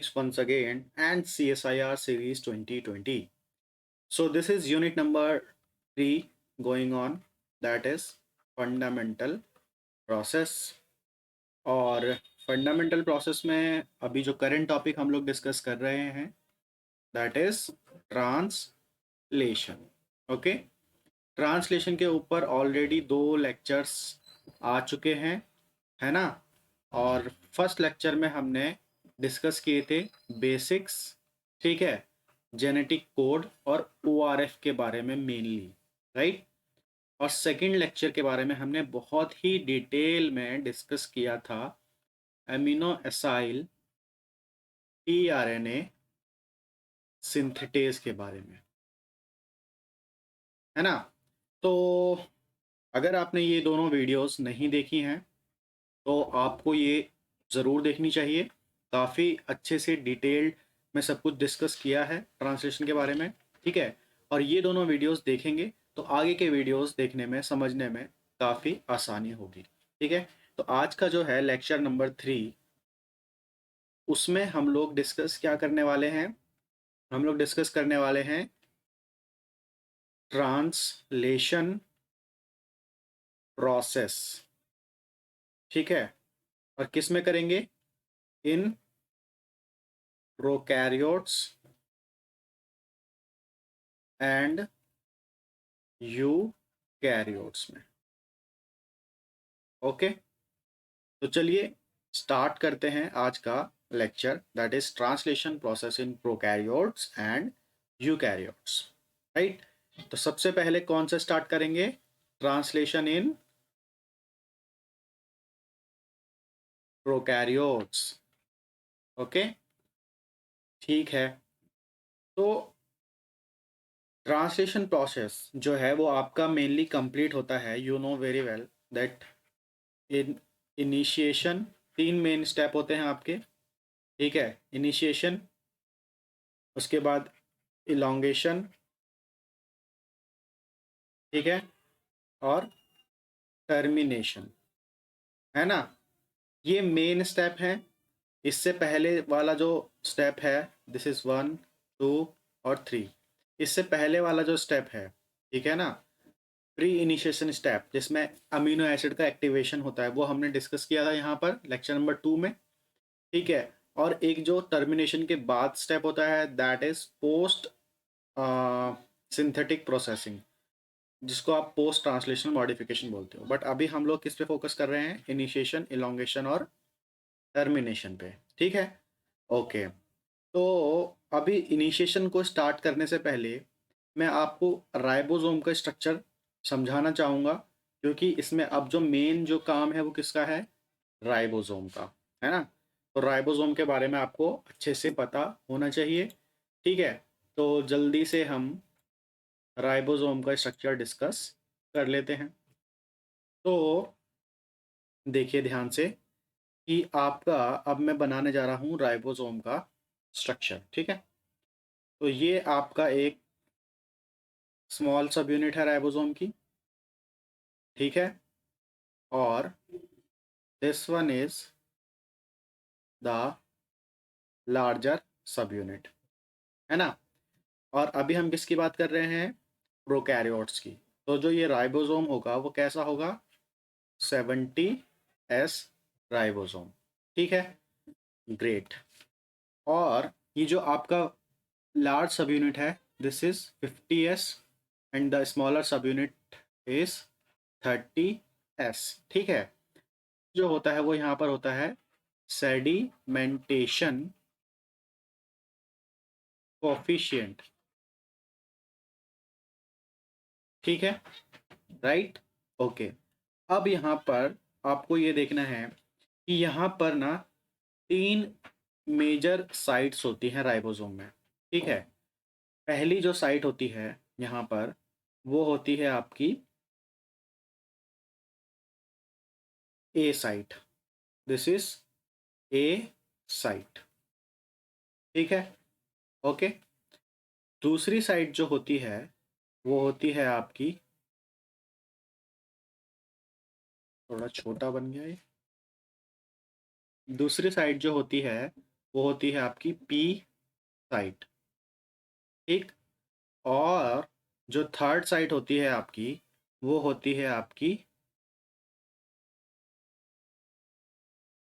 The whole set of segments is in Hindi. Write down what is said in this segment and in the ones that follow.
colleagues once again and CSIR series 2020. So this is unit number 3 going on, that is fundamental process. और फंडामेंटल प्रोसेस में अभी जो करंट टॉपिक हम लोग डिस्कस कर रहे हैं that is translation. Okay, translation के ऊपर ऑलरेडी 2 लेक्चर्स आ चुके हैं, है ना. और फर्स्ट लेक्चर में हमने डिस्कस किए थे बेसिक्स, ठीक है, जेनेटिक कोड और ओआरएफ के बारे में मेनली, राइट. और सेकंड लेक्चर के बारे में हमने बहुत ही डिटेल में डिस्कस किया था एमिनो एसाइल टीआरएनए सिंथेटेज के बारे में, है ना. तो अगर आपने ये दोनों वीडियोस नहीं देखी हैं तो आपको ये ज़रूर देखनी चाहिए. काफ़ी अच्छे से डिटेल्ड में सब कुछ डिस्कस किया है ट्रांसलेशन के बारे में, ठीक है. और ये दोनों वीडियोस देखेंगे तो आगे के वीडियोस देखने में समझने में काफ़ी आसानी होगी, ठीक है. तो आज का जो है लेक्चर नंबर 3, उसमें हम लोग डिस्कस क्या करने वाले हैं, हम लोग डिस्कस करने वाले हैं ट्रांसलेशन प्रोसेस, ठीक है. और किस में करेंगे, इन प्रोकैरियोट्स एंड यूकैरियोट्स में. ओके, तो चलिए स्टार्ट करते हैं आज का lecture, that is translation process in prokaryotes and eukaryotes, right. तो सबसे पहले कौन सा स्टार्ट करेंगे, ट्रांसलेशन इन प्रोकैरियोट्स. ओके, ठीक है. तो ट्रांसलेशन प्रोसेस जो है वो आपका मेनली कंप्लीट होता है, you know very well that in initiation 3 main step होते हैं आपके, ठीक है. इनिशिएशन, उसके बाद इलोंगेशन, ठीक है, और टर्मिनेशन, है ना. ये मेन स्टेप हैं. इससे पहले वाला जो स्टेप है, दिस इज 1, 2 और 3. इससे पहले वाला जो स्टेप है, ठीक है ना, प्री इनिशिएशन स्टेप, जिसमें अमीनो एसिड का एक्टिवेशन होता है, वो हमने डिस्कस किया था यहाँ पर लेक्चर नंबर 2 में, ठीक है. और एक जो टर्मिनेशन के बाद स्टेप होता है that is post synthetic processing, जिसको आप पोस्ट ट्रांसलेशन मॉडिफिकेशन बोलते हो. बट अभी हम लोग किस पे फोकस कर रहे हैं, इनिशिएशन, इलोंगेशन और टर्मिनेशन पे, ठीक है. ओके, तो अभी इनिशिएशन को स्टार्ट करने से पहले मैं आपको राइबोसोम का स्ट्रक्चर समझाना चाहूँगा, क्योंकि इसमें अब जो मेन जो काम है वो किसका है, राइबोसोम का, है ना. तो राइबोसोम के बारे में आपको अच्छे से पता होना चाहिए, ठीक है. तो जल्दी से हम राइबोसोम का स्ट्रक्चर डिस्कस कर लेते हैं. तो देखिए ध्यान से कि आपका, अब मैं बनाने जा रहा हूँ राइबोसोम का स्ट्रक्चर, ठीक है. तो ये आपका एक स्मॉल सब यूनिट है राइबोसोम की, ठीक है. और this one is the larger सब यूनिट, है ना. और अभी हम किसकी बात कर रहे हैं, प्रोकैरियोट्स की. तो जो ये राइबोसोम होगा वो कैसा होगा, 70S राइबोसोम, ठीक है. ग्रेट. और ये जो आपका लार्ज सब यूनिट है, this is 50S and the smaller सब यूनिट इज 30S, ठीक है. जो होता है वो यहाँ पर होता है सेडिमेंटेशन कोफिशिएंट, ठीक है, राइट. ओके, अब यहाँ पर आपको ये देखना है कि यहाँ पर ना 3 मेजर साइट्स होती हैं राइबोसोम में, ठीक है. पहली जो साइट होती है यहाँ पर वो होती है आपकी A site, this is A site, ठीक है. ओके, दूसरी साइट जो होती है वो होती है आपकी, थोड़ा छोटा बन गया ये, दूसरी साइट जो होती है वो होती है आपकी पी साइट, ठीक। और जो थर्ड साइट होती है आपकी, वो होती है आपकी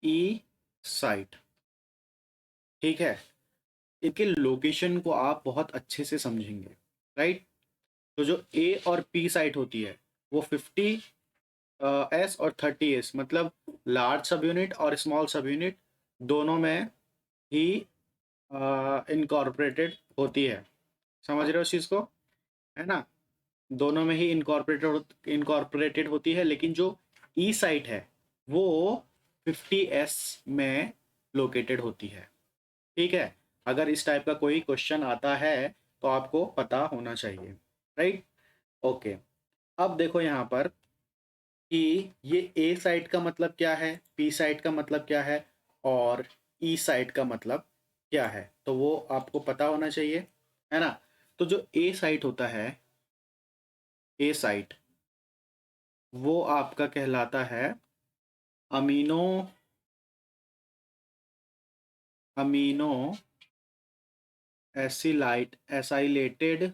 ई साइट, ठीक है। इनके लोकेशन को आप बहुत अच्छे से समझेंगे, राइट। तो जो ए और पी साइट होती है, वो 50 एस और 30 एस, मतलब लार्ज सब यूनिट और स्मॉल सब यूनिट दोनों में ही इनकॉर्पोरेटेड होती है। समझ रहे हो इस चीज़ को, है ना। दोनों में ही इनकॉर्पोरेटेड होती है, लेकिन जो ई साइट है वो 50 एस में लोकेटेड होती है, ठीक है। अगर इस टाइप का कोई क्वेश्चन आता है तो आपको पता होना चाहिए, राइट। ओके, अब देखो यहाँ पर कि ये ए साइट का मतलब क्या है, पी साइट का मतलब क्या है, और ई साइट का मतलब क्या है, तो वो आपको पता होना चाहिए, है ना। तो जो ए साइट होता है, ए साइट, वो आपका कहलाता है amino amino acylated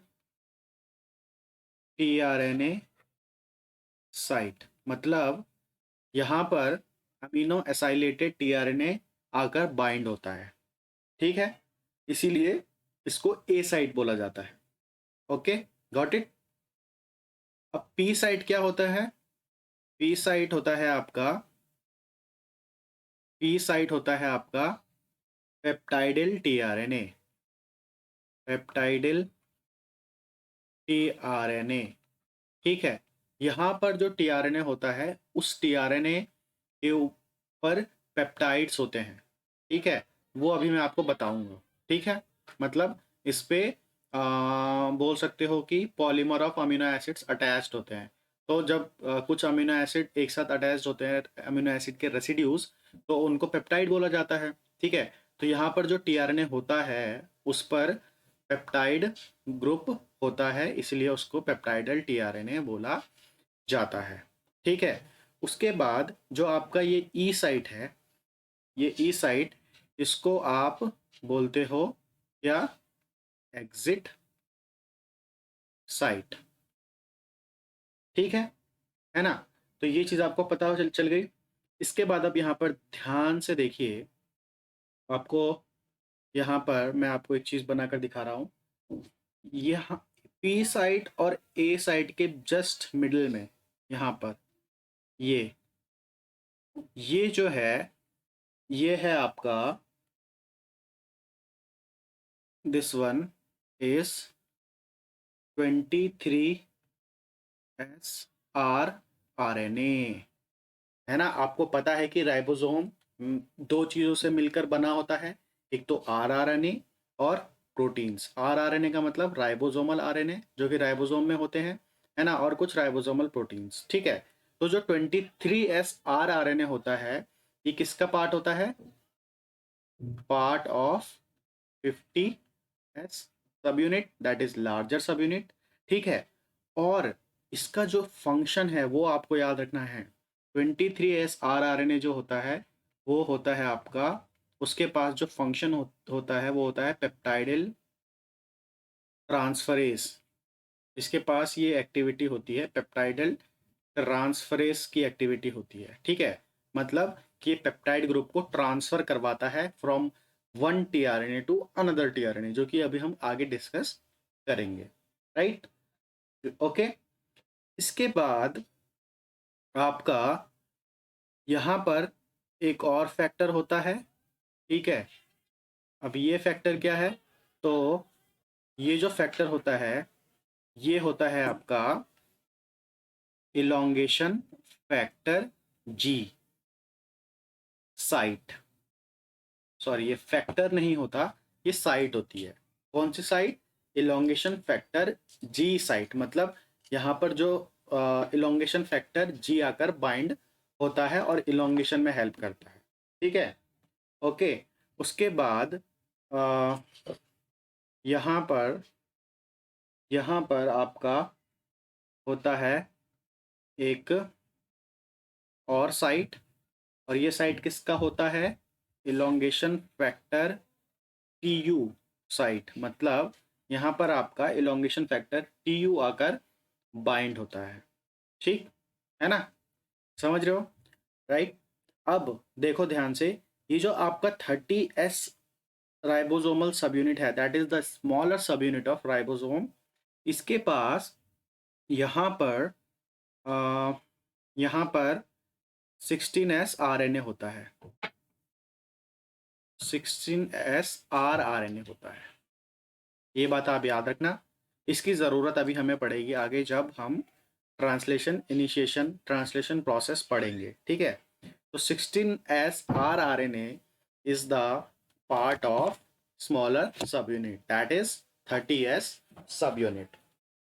tRNA site. मतलब यहाँ पर अमीनो एसाइलेटेड टीआरएनए आकर बाइंड होता है, ठीक है। इसीलिए इसको ए साइट बोला जाता है। Okay, got it. अब पी साइट क्या होता है? पी साइट होता है आपका पी साइट होता है आपका पेप्टाइडिल टीआरएनए, पेप्टाइडिल टीआरएनए, ठीक है। यहाँ पर जो टीआरएनए होता है, उस टीआरएनए के ऊपर पेप्टाइड्स होते हैं, ठीक है। वो अभी मैं आपको बताऊंगा, ठीक है। मतलब इस पे बोल सकते हो कि polymer of amino acids attached होते हैं। तो जब कुछ अमीनो एसिड एक साथ अटैच्ड होते हैं, अमीनो एसिड के रेसिड्यूज, तो उनको पेप्टाइड बोला जाता है, ठीक है। तो यहाँ पर जो टीआरएनए होता है उस पर पेप्टाइड ग्रुप होता है, इसलिए उसको पेप्टाइडल टीआरएनए बोला जाता है, ठीक है। उसके बाद जो आपका ये ई साइट है, ये ई साइट, इसको आप बोलते हो क्या? एग्जिट साइट, ठीक है ना। तो ये चीज़ आपको पता हो चल गई। इसके बाद अब यहाँ पर ध्यान से देखिए, आपको यहाँ पर मैं आपको एक चीज़ बनाकर दिखा रहा हूँ। यहाँ पी साइट और ए साइट के जस्ट मिडल में, यहाँ पर ये जो है, ये है आपका, दिस वन इज 23 एस है ना। आपको पता है कि राइबोसोम दो चीज़ों से मिलकर बना होता है, एक तो आरआरएनए और प्रोटीन्स। आरआरएनए का मतलब राइबोसोमल आरएनए, जो कि राइबोसोम में होते हैं, है ना, और कुछ राइबोसोमल प्रोटीन्स, ठीक है। तो जो 23 एस आरआरएनए होता है, ये किसका पार्ट होता है? पार्ट ऑफ 50 एस सब यूनिट, दैट इज लार्जर सब यूनिट, ठीक है। और इसका जो फंक्शन है वो आपको याद रखना है। 23 एस आरआरएनए जो होता है, वो होता है आपका, उसके पास जो फंक्शन होता है वो होता है पेप्टाइडिल ट्रांसफरेज। इसके पास ये एक्टिविटी होती है, पेप्टाइडल ट्रांसफरेज की एक्टिविटी होती है, ठीक है। मतलब कि पेप्टाइड ग्रुप को ट्रांसफर करवाता है from one tRNA to another tRNA, जो कि अभी हम आगे डिस्कस करेंगे, राइट। ओके, इसके बाद आपका यहाँ पर एक और फैक्टर होता है, ठीक है। अब ये फैक्टर क्या है? तो ये जो फैक्टर होता है, ये होता है आपका इलोंगेशन फैक्टर जी साइट। सॉरी, ये फैक्टर नहीं होता, ये साइट होती है। कौन सी साइट? इलोंगेशन फैक्टर जी साइट। मतलब यहाँ पर जो इलोंगेशन फैक्टर जी आकर बाइंड होता है और इलोंगेशन में हेल्प करता है, ठीक है। ओके, उसके बाद अ, यहाँ पर आपका होता है एक और साइट, और ये साइट किसका होता है? इलोंगेशन फैक्टर TU साइट, मतलब यहाँ पर आपका इलोंगेशन फैक्टर TU आकर बाइंड होता है। ठीक है ना, समझ रहे हो, राइट। अब देखो ध्यान से, ये जो आपका 30S राइबोसोमल सब यूनिट है, दैट इज द स्मॉलर सब यूनिट ऑफ राइबोसोम। इसके पास यहाँ पर अ, यहाँ पर 16S RNA होता है, 16S rRNA होता है। ये बात आप याद रखना, इसकी ज़रूरत अभी हमें पड़ेगी आगे जब हम ट्रांसलेशन इनिशिएशन ट्रांसलेशन प्रोसेस पढ़ेंगे, ठीक है। तो 16S rRNA is the part of smaller सब यूनिट, दैट इज 30S सब यूनिट,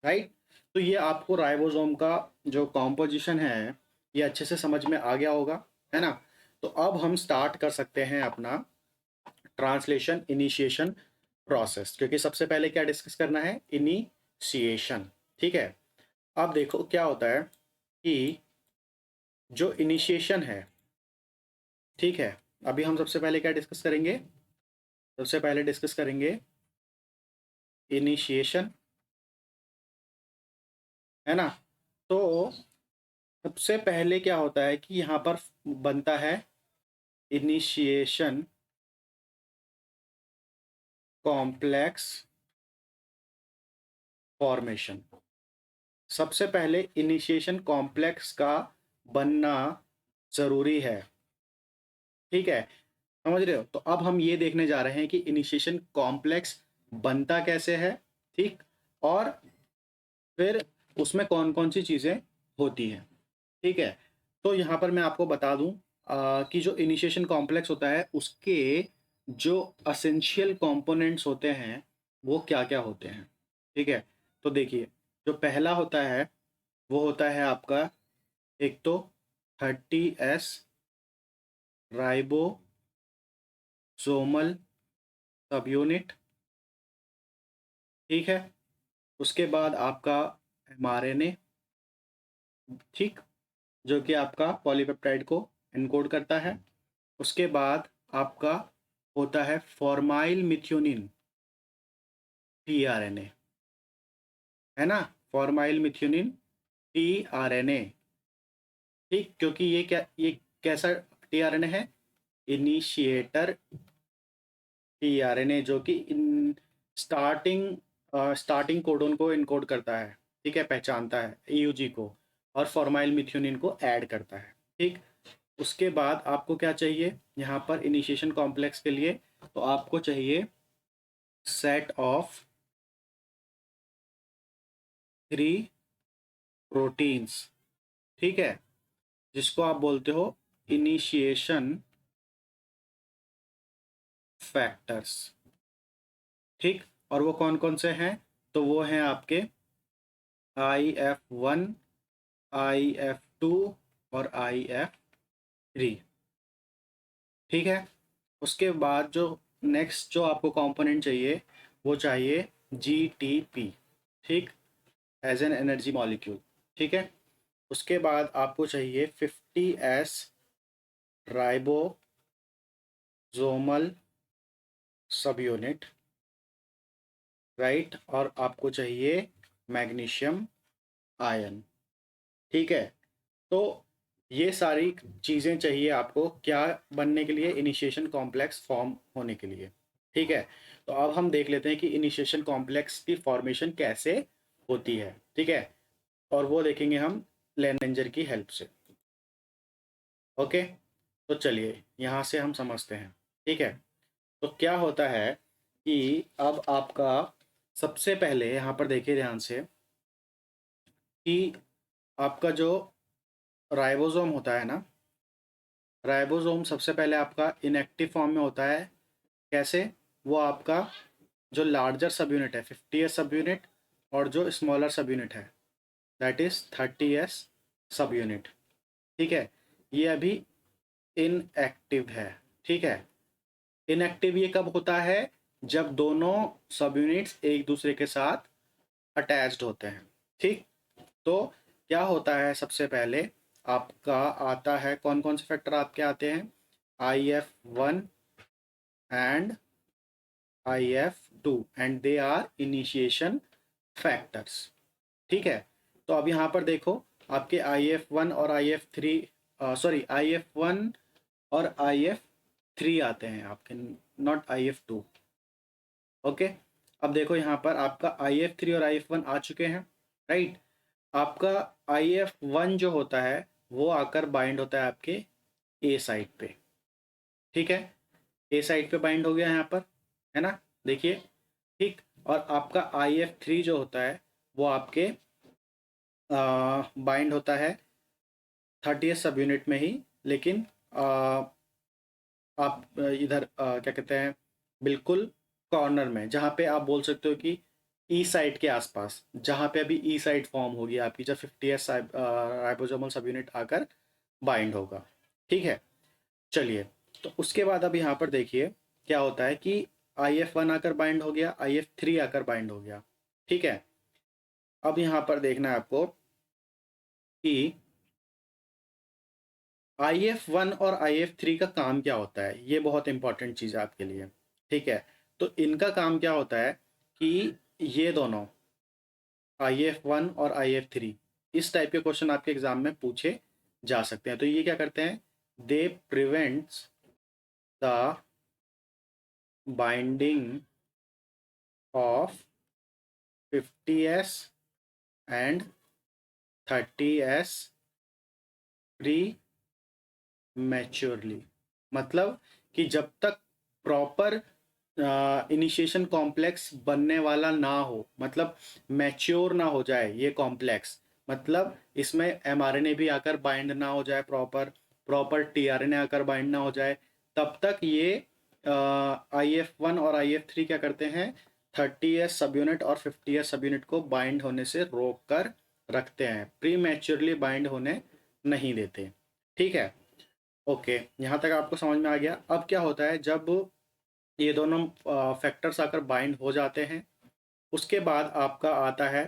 राइट। तो ये आपको राइबोसोम का जो कॉम्पोजिशन है ये अच्छे से समझ में आ गया होगा, है ना। तो अब हम स्टार्ट कर सकते हैं अपना ट्रांसलेशन इनिशिएशन प्रोसेस, क्योंकि सबसे पहले क्या डिस्कस करना है, इनिशिएशन, ठीक है। अब देखो क्या होता है कि जो इनिशिएशन है, ठीक है, अभी हम सबसे पहले क्या डिस्कस करेंगे, सबसे पहले डिस्कस करेंगे इनिशिएशन, है ना। तो सबसे पहले क्या होता है कि यहाँ पर बनता है इनिशिएशन कॉम्प्लेक्स फॉर्मेशन। सबसे पहले इनिशिएशन कॉम्प्लेक्स का बनना ज़रूरी है, ठीक है, समझ रहे हो। तो अब हम ये देखने जा रहे हैं कि इनिशिएशन कॉम्प्लेक्स बनता कैसे है, ठीक, और फिर उसमें कौन कौन सी चीज़ें होती हैं, ठीक है। तो यहाँ पर मैं आपको बता दूं कि जो इनिशिएशन कॉम्प्लेक्स होता है उसके जो असेंशियल कंपोनेंट्स होते हैं वो क्या क्या होते हैं, ठीक है। तो देखिए, जो पहला होता है वो होता है आपका, एक तो 30S राइबोसोमल सब यूनिट, ठीक है। उसके बाद आपका mRNA, ठीक, जो कि आपका पॉलीपेप्टाइड को एनकोड करता है। उसके बाद आपका होता है फॉर्माइल मिथ्योनिन tRNA, है ना, फॉर्माइल मिथ्योनिन tRNA, ठीक, क्योंकि ये कैसा tRNA है, इनिशिएटर tRNA, जो कि इन स्टार्टिंग कोडोन को इनकोड करता है, ठीक है, पहचानता है EUG को, और फॉर्माइल मिथ्योनिन को ऐड करता है, ठीक। उसके बाद आपको क्या चाहिए यहाँ पर इनिशिएशन कॉम्प्लेक्स के लिए, तो आपको चाहिए सेट ऑफ 3 प्रोटीन्स, ठीक है, जिसको आप बोलते हो इनिशिएशन फैक्टर्स, ठीक। और वो कौन कौन से हैं, तो वो हैं आपके IF1, IF2 और IF3, ठीक है। उसके बाद जो नेक्स्ट जो आपको कंपोनेंट चाहिए वो चाहिए GTP, ठीक, एज एन एनर्जी मॉलिक्यूल, ठीक है। उसके बाद आपको चाहिए 50S राइबोसोमल सब यूनिट, राइट, और आपको चाहिए मैग्नीशियम आयन, ठीक है। तो ये सारी चीज़ें चाहिए आपको क्या बनने के लिए, इनिशिएशन कॉम्प्लेक्स फॉर्म होने के लिए, ठीक है। तो अब हम देख लेते हैं कि इनिशिएशन कॉम्प्लेक्स की फॉर्मेशन कैसे होती है, ठीक है, और वो देखेंगे हम लेनेंजर की हेल्प से, ओके। तो चलिए यहाँ से हम समझते हैं, ठीक है। तो क्या होता है कि अब आपका सबसे पहले यहाँ पर देखिए ध्यान से कि आपका जो राइबोसोम होता है ना, राइबोसोम सबसे पहले आपका इनएक्टिव फॉर्म में होता है, कैसे, वो आपका जो लार्जर सब यूनिट है 50S सब यूनिट, और जो स्मॉलर सब यूनिट है दैट इज 30S सब यूनिट, ठीक है, ये अभी इनएक्टिव है, ठीक है। इनएक्टिव ये कब होता है, जब दोनों सब यूनिट्स एक दूसरे के साथ अटैच्ड होते हैं, ठीक। तो क्या होता है, सबसे पहले आपका आता है, कौन कौन से फैक्टर आपके आते हैं, IF1, and IF2 and they are initiation factors। ठीक है, तो अब यहाँ पर देखो आपके IF1 और IF3 सॉरी IF1 और IF3 आते हैं आपके, नॉट IF2। ओके, अब देखो यहाँ पर आपका IF3 और IF1 आ चुके हैं, राइट। आपका IF1 जो होता है वो आकर बाइंड होता है आपके ए साइड पे, ठीक है। ए साइड पे बाइंड हो गया यहाँ पर, है ना, देखिए, ठीक। और आपका IF3 जो होता है वो आपके बाइंड होता है 30th सब यूनिट में ही, लेकिन आप इधर क्या कहते हैं, बिल्कुल कॉर्नर में, जहाँ पे आप बोल सकते हो कि ई साइड के आसपास, जहाँ पे अभी ई साइड फॉर्म होगी आपकी, जब 50th राइबोसोमल सब यूनिट आकर बाइंड होगा, ठीक है। चलिए, तो उसके बाद अब यहाँ पर देखिए क्या होता है कि IF1 आकर बाइंड हो गया, IF3 आकर बाइंड हो गया, ठीक है। अब यहाँ पर देखना है आपको कि IF1 और IF3 का काम क्या होता है, ये बहुत इंपॉर्टेंट चीज़ है आपके लिए, ठीक है। तो इनका काम क्या होता है कि ये दोनों IF1 और IF3 इस टाइप के क्वेश्चन आपके एग्जाम में पूछे जा सकते हैं। तो ये क्या करते हैं, they prevents the binding of 50s and 30s prematurely, मतलब कि जब तक प्रॉपर इनिशिएशन कॉम्प्लेक्स बनने वाला ना हो, मतलब मैच्योर ना हो जाए ये कॉम्प्लेक्स, मतलब इसमें mRNA भी आकर बाइंड ना हो जाए, प्रॉपर प्रॉपर tRNA आकर बाइंड ना हो जाए, तब तक ये IF1 और IF3 क्या करते हैं, 30s सब यूनिट और 50s सब यूनिट को बाइंड होने से रोक कर रखते हैं, प्री मैच्योरली बाइंड होने नहीं देते, ठीक है। ओके, यहाँ तक आपको समझ में आ गया। अब क्या होता है जब ये दोनों फैक्टर्स आकर बाइंड हो जाते हैं, उसके बाद आपका आता है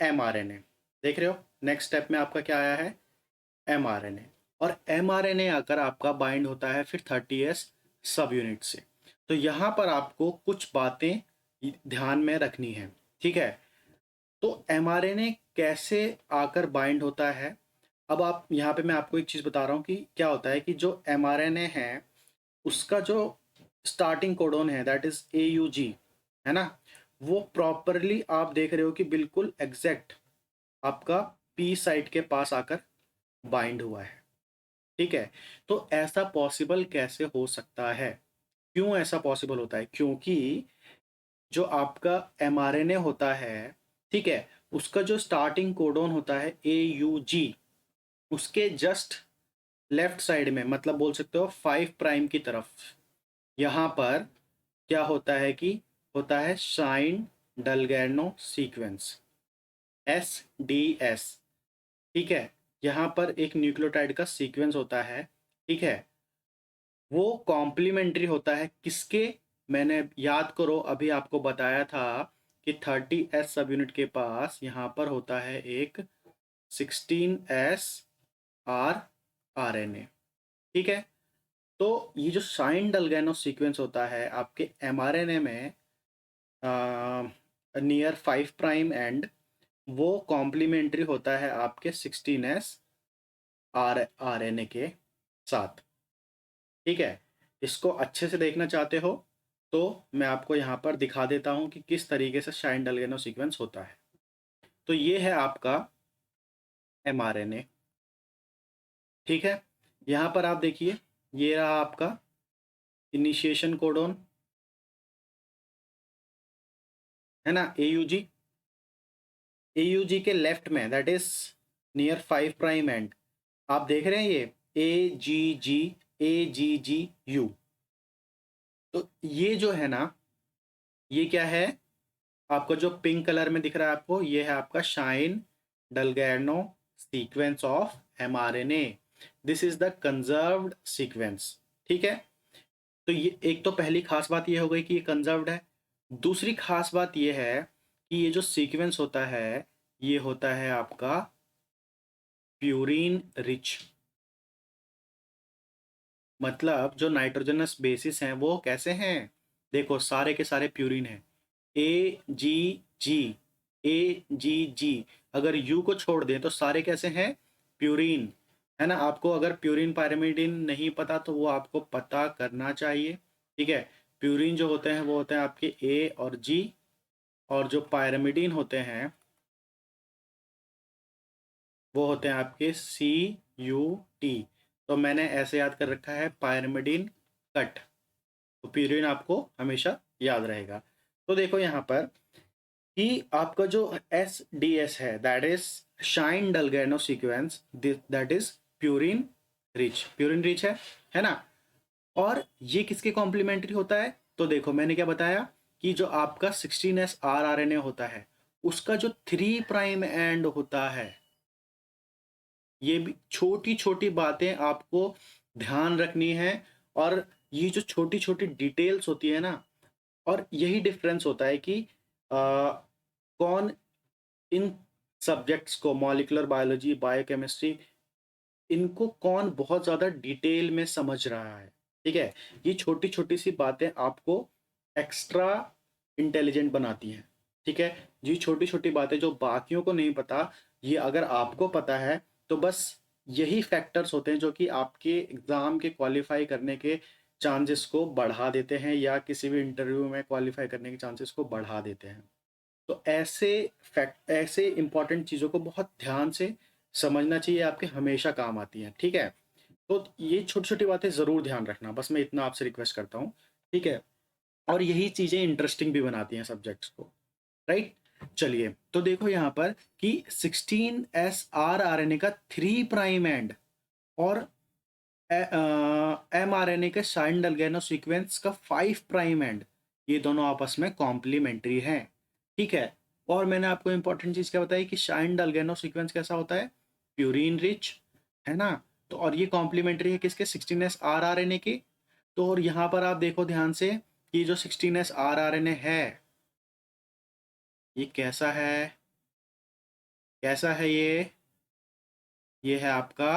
mRNA। देख रहे हो नेक्स्ट स्टेप में आपका क्या आया है, mRNA। और mRNA आकर आपका बाइंड होता है फिर 30s सब यूनिट से। तो यहाँ पर आपको कुछ बातें ध्यान में रखनी है, ठीक है। तो mRNA कैसे आकर बाइंड होता है, अब आप यहाँ पे मैं आपको एक चीज़ बता रहा हूँ कि क्या होता है कि जो mRNA है उसका जो स्टार्टिंग कोडोन है दैट इज AUG, है ना, वो प्रॉपरली आप देख रहे हो कि बिल्कुल एग्जैक्ट आपका पी साइट के पास आकर बाइंड हुआ है, ठीक है। तो ऐसा पॉसिबल कैसे हो सकता है, क्यों ऐसा पॉसिबल होता है, क्योंकि जो आपका mRNA होता है, ठीक है, उसका जो स्टार्टिंग कोडोन होता है AUG, उसके जस्ट लेफ्ट साइड में, मतलब बोल सकते हो 5 प्राइम की तरफ, यहाँ पर क्या होता है कि होता है शाइन डलगैनो सीक्वेंस, SDS, ठीक है। यहाँ पर एक न्यूक्लियोटाइड का सीक्वेंस होता है, ठीक है। वो कॉम्प्लीमेंट्री होता है किसके, मैंने याद करो अभी आपको बताया था कि 30s सब यूनिट के पास यहाँ पर होता है एक 16s RNA, ठीक है। तो ये जो शाइन डलगैनो सीक्वेंस होता है आपके mRNA में नियर 5 प्राइम एंड, वो कॉम्प्लीमेंट्री होता है आपके 16s RNA के साथ, ठीक है। इसको अच्छे से देखना चाहते हो तो मैं आपको यहाँ पर दिखा देता हूँ कि किस तरीके से शाइन डलगैनो सीक्वेंस होता है। तो ये है आपका mRNA, ठीक है। यहाँ पर आप देखिए, ये रहा आपका इनिशिएशन कोडोन, है ना, AUG के लेफ्ट में that is near 5 prime and, आप देख रहे हैं ये AGGU। तो ये जो है ना, ये क्या है, आपको जो पिंक कलर में दिख रहा है आपको, ये है आपका Shine Dalgarno sequence of mRNA। This is the conserved sequence, ठीक है। तो ये एक तो पहली खास बात ये हो गई कि ये कंजर्व्ड है। दूसरी खास बात ये है कि ये जो सीक्वेंस होता है ये होता है आपका प्यूरिन रिच, मतलब जो नाइट्रोजनस बेसिस हैं वो कैसे हैं? देखो सारे के सारे प्यूरिन हैं। AgG, AgG। अगर यू को छोड़ दें तो सारे कैसे हैं? प्यूरिन। है ना? आपको अगर प्यूरिन पायरिमिडिन नहीं पता तो वो आपको पता करना चाहिए। ठीक है? प्यूरिन जो होते हैं वो होते हैं आपके ए और जी, और जो पायरिमिडिन होते हैं वो होते हैं आपके CuT। तो मैंने ऐसे याद कर रखा है, पायरिमिडिन कट। तो प्यूरिन आपको हमेशा याद रहेगा। तो देखो यहाँ पर कि आपका जो SDS है, that is Shine Dalgarno sequence, that is purine rich. Purine rich है ना? और ये किसके कॉम्प्लीमेंट्री होता है? तो देखो मैंने क्या बताया कि जो आपका 16S rRNA होता है उसका जो 3' एंड होता है, ये भी छोटी छोटी बातें आपको ध्यान रखनी है। और ये जो छोटी छोटी डिटेल्स होती है ना, और यही डिफरेंस होता है कि कौन इन सब्जेक्ट्स को, मॉलिक्यूलर बायोलॉजी, बायोकेमिस्ट्री, इनको कौन बहुत ज़्यादा डिटेल में समझ रहा है। ठीक है? ये छोटी छोटी सी बातें आपको एक्स्ट्रा इंटेलिजेंट बनाती हैं। ठीक है? ये छोटी छोटी बातें जो बाकियों को नहीं पता, ये अगर आपको पता है तो बस यही फैक्टर्स होते हैं जो कि आपके एग्ज़ाम के क्वालिफाई करने के चांसेस को बढ़ा देते हैं, या किसी भी इंटरव्यू में क्वालिफाई करने के चांसेस को बढ़ा देते हैं। तो ऐसे इंपॉर्टेंट चीज़ों को बहुत ध्यान से समझना चाहिए, आपके हमेशा काम आती हैं। ठीक है? तो ये छोटी छोटी बातें ज़रूर ध्यान रखना, बस मैं इतना आपसे रिक्वेस्ट करता हूँ। ठीक है? और यही चीज़ें इंटरेस्टिंग भी बनाती हैं सब्जेक्ट्स को। राइट? चलिए तो देखो यहाँ पर कि 16S rRNA का 3' एंड और mRNA के साइन डलगैनो सीक्वेंस का 5' एंड, ये दोनों आपस में कॉम्प्लीमेंट्री हैं। ठीक है? और मैंने आपको इंपॉर्टेंट चीज़ क्या बताई कि शाइन डलगैनो सीक्वेंस कैसा होता है? Purine rich. है ना? तो और ये कॉम्प्लीमेंट्री है किसके? 16S rRNA के। तो और यहाँ पर आप देखो ध्यान से कि जो 16S rRNA है, ये कैसा है? कैसा है ये? ये है आपका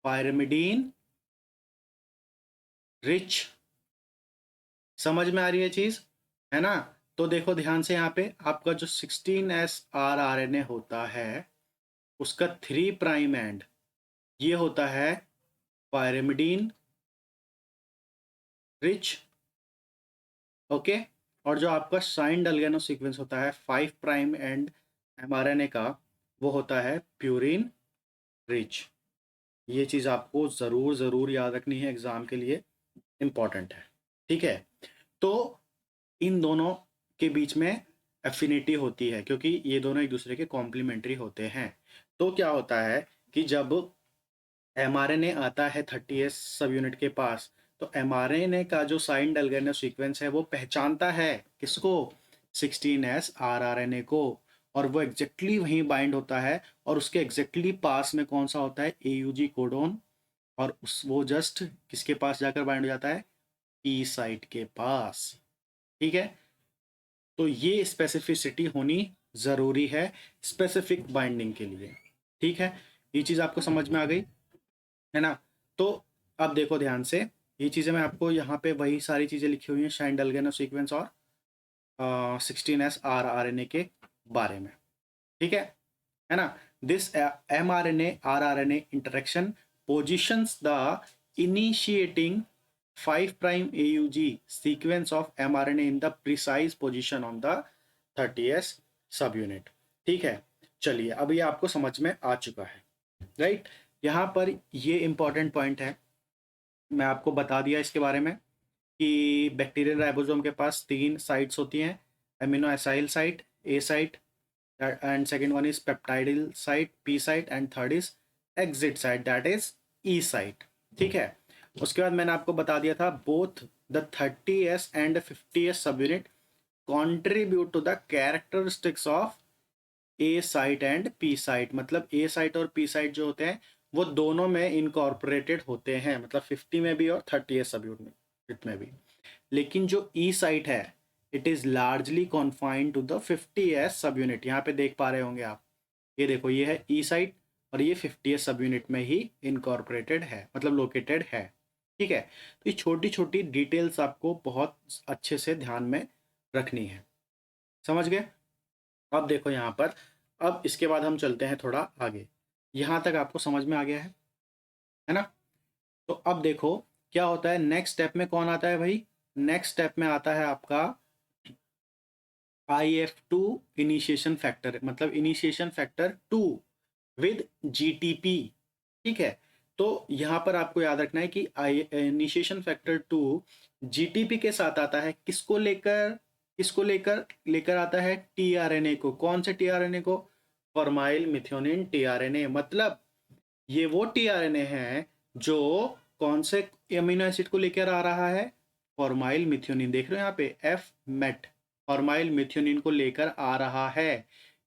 पायरिमिडीन रिच। समझ में आ रही है चीज? है ना? तो देखो ध्यान से यहाँ पे आपका जो 16S rRNA होता है उसका 3' एंड ये होता है पायरिमिडीन रिच। ओके? और जो आपका साइन डलगैनो सीक्वेंस होता है 5' एंड mRNA का, वो होता है प्यूरिन रिच। ये चीज़ आपको ज़रूर ज़रूर याद रखनी है, एग्ज़ाम के लिए इम्पॉर्टेंट है। ठीक है? तो इन दोनों के बीच में एफिनिटी होती है क्योंकि ये दोनों एक दूसरे के कॉम्प्लीमेंट्री होते हैं। तो क्या होता है कि जब mRNA आता है 30S सब यूनिट के पास, तो mRNA का जो साइन डलगैनो सीक्वेंस है वो पहचानता है किसको? 16S rRNA को। और वो एग्जैक्टली वहीं बाइंड होता है, और उसके एग्जैक्टली पास में कौन सा होता है? AUG codon. और उस वो जस्ट किसके पास जाकर बाइंड हो जाता है? पी साइट के पास। ठीक है? तो ये स्पेसिफिसिटी होनी ज़रूरी है स्पेसिफिक बाइंडिंग के लिए। ठीक है? ये चीज़ आपको समझ में आ गई? है ना? तो अब देखो ध्यान से, ये चीज़ें मैं आपको यहाँ पे वही सारी चीज़ें लिखी हुई हैं शाइन डलगैनो सीक्वेंस और 16S rRNA के बारे में। ठीक है ना? This mRNA rRNA interaction positions the initiating 5' AUG sequence of mRNA in the precise position on the 30S subunit। ठीक है? चलिए अब ये आपको समझ में आ चुका है। राइट? यहाँ पर ये इंपॉर्टेंट पॉइंट है, मैं आपको बता दिया इसके बारे में कि बैक्टीरियल राइबोसोम के पास 3 साइट्स होती हैं, amino acyl site, A site, and second one is peptidyl site, P site, and third is exit site, that is E site। ठीक है? उसके बाद मैंने आपको बता दिया था both the 30S and 50S subunit contribute to the characteristics of A site and P site। मतलब A site और P site जो होते हैं वो दोनों में इनकॉर्पोरेटेड होते हैं, मतलब 50 में भी और 30S सबयूनिट में भी। लेकिन जो ई साइट है it is largely confined to the 50S सब यूनिट। यहाँ पे देख पा रहे होंगे आप, ये देखो ये है ई साइट और ये 50S सब यूनिट में ही इनकॉर्पोरेटेड है, मतलब लोकेटेड है। ठीक है, तो ये छोटी छोटी डिटेल्स आपको बहुत अच्छे से ध्यान में रखनी है। समझ गए? अब देखो यहाँ पर, अब इसके बाद हम चलते हैं थोड़ा आगे। यहाँ तक आपको समझ में आ गया है ना? तो अब देखो क्या होता है नेक्स्ट स्टेप में, कौन आता है भाई? नेक्स्ट स्टेप में आता है आपका IF2 इनिशिएशन फैक्टर, मतलब इनिशिएशन फैक्टर 2 विद GTP। ठीक है, तो यहाँ पर आपको याद रखना है कि इनिशिएशन फैक्टर 2 GTP के साथ आता है। किसको लेकर लेकर आता है? टीआरएनए को। कौन से टीआरएनए को? Formyl methionine tRNA. मतलब ये वो टीआरएनए है जो कौन से अमीनो एसिड को लेकर आ रहा है? Formyl methionine. देख रहे हो यहाँ पे एफ मेट, फॉर्माइल मिथ्योनिन को लेकर आ रहा है।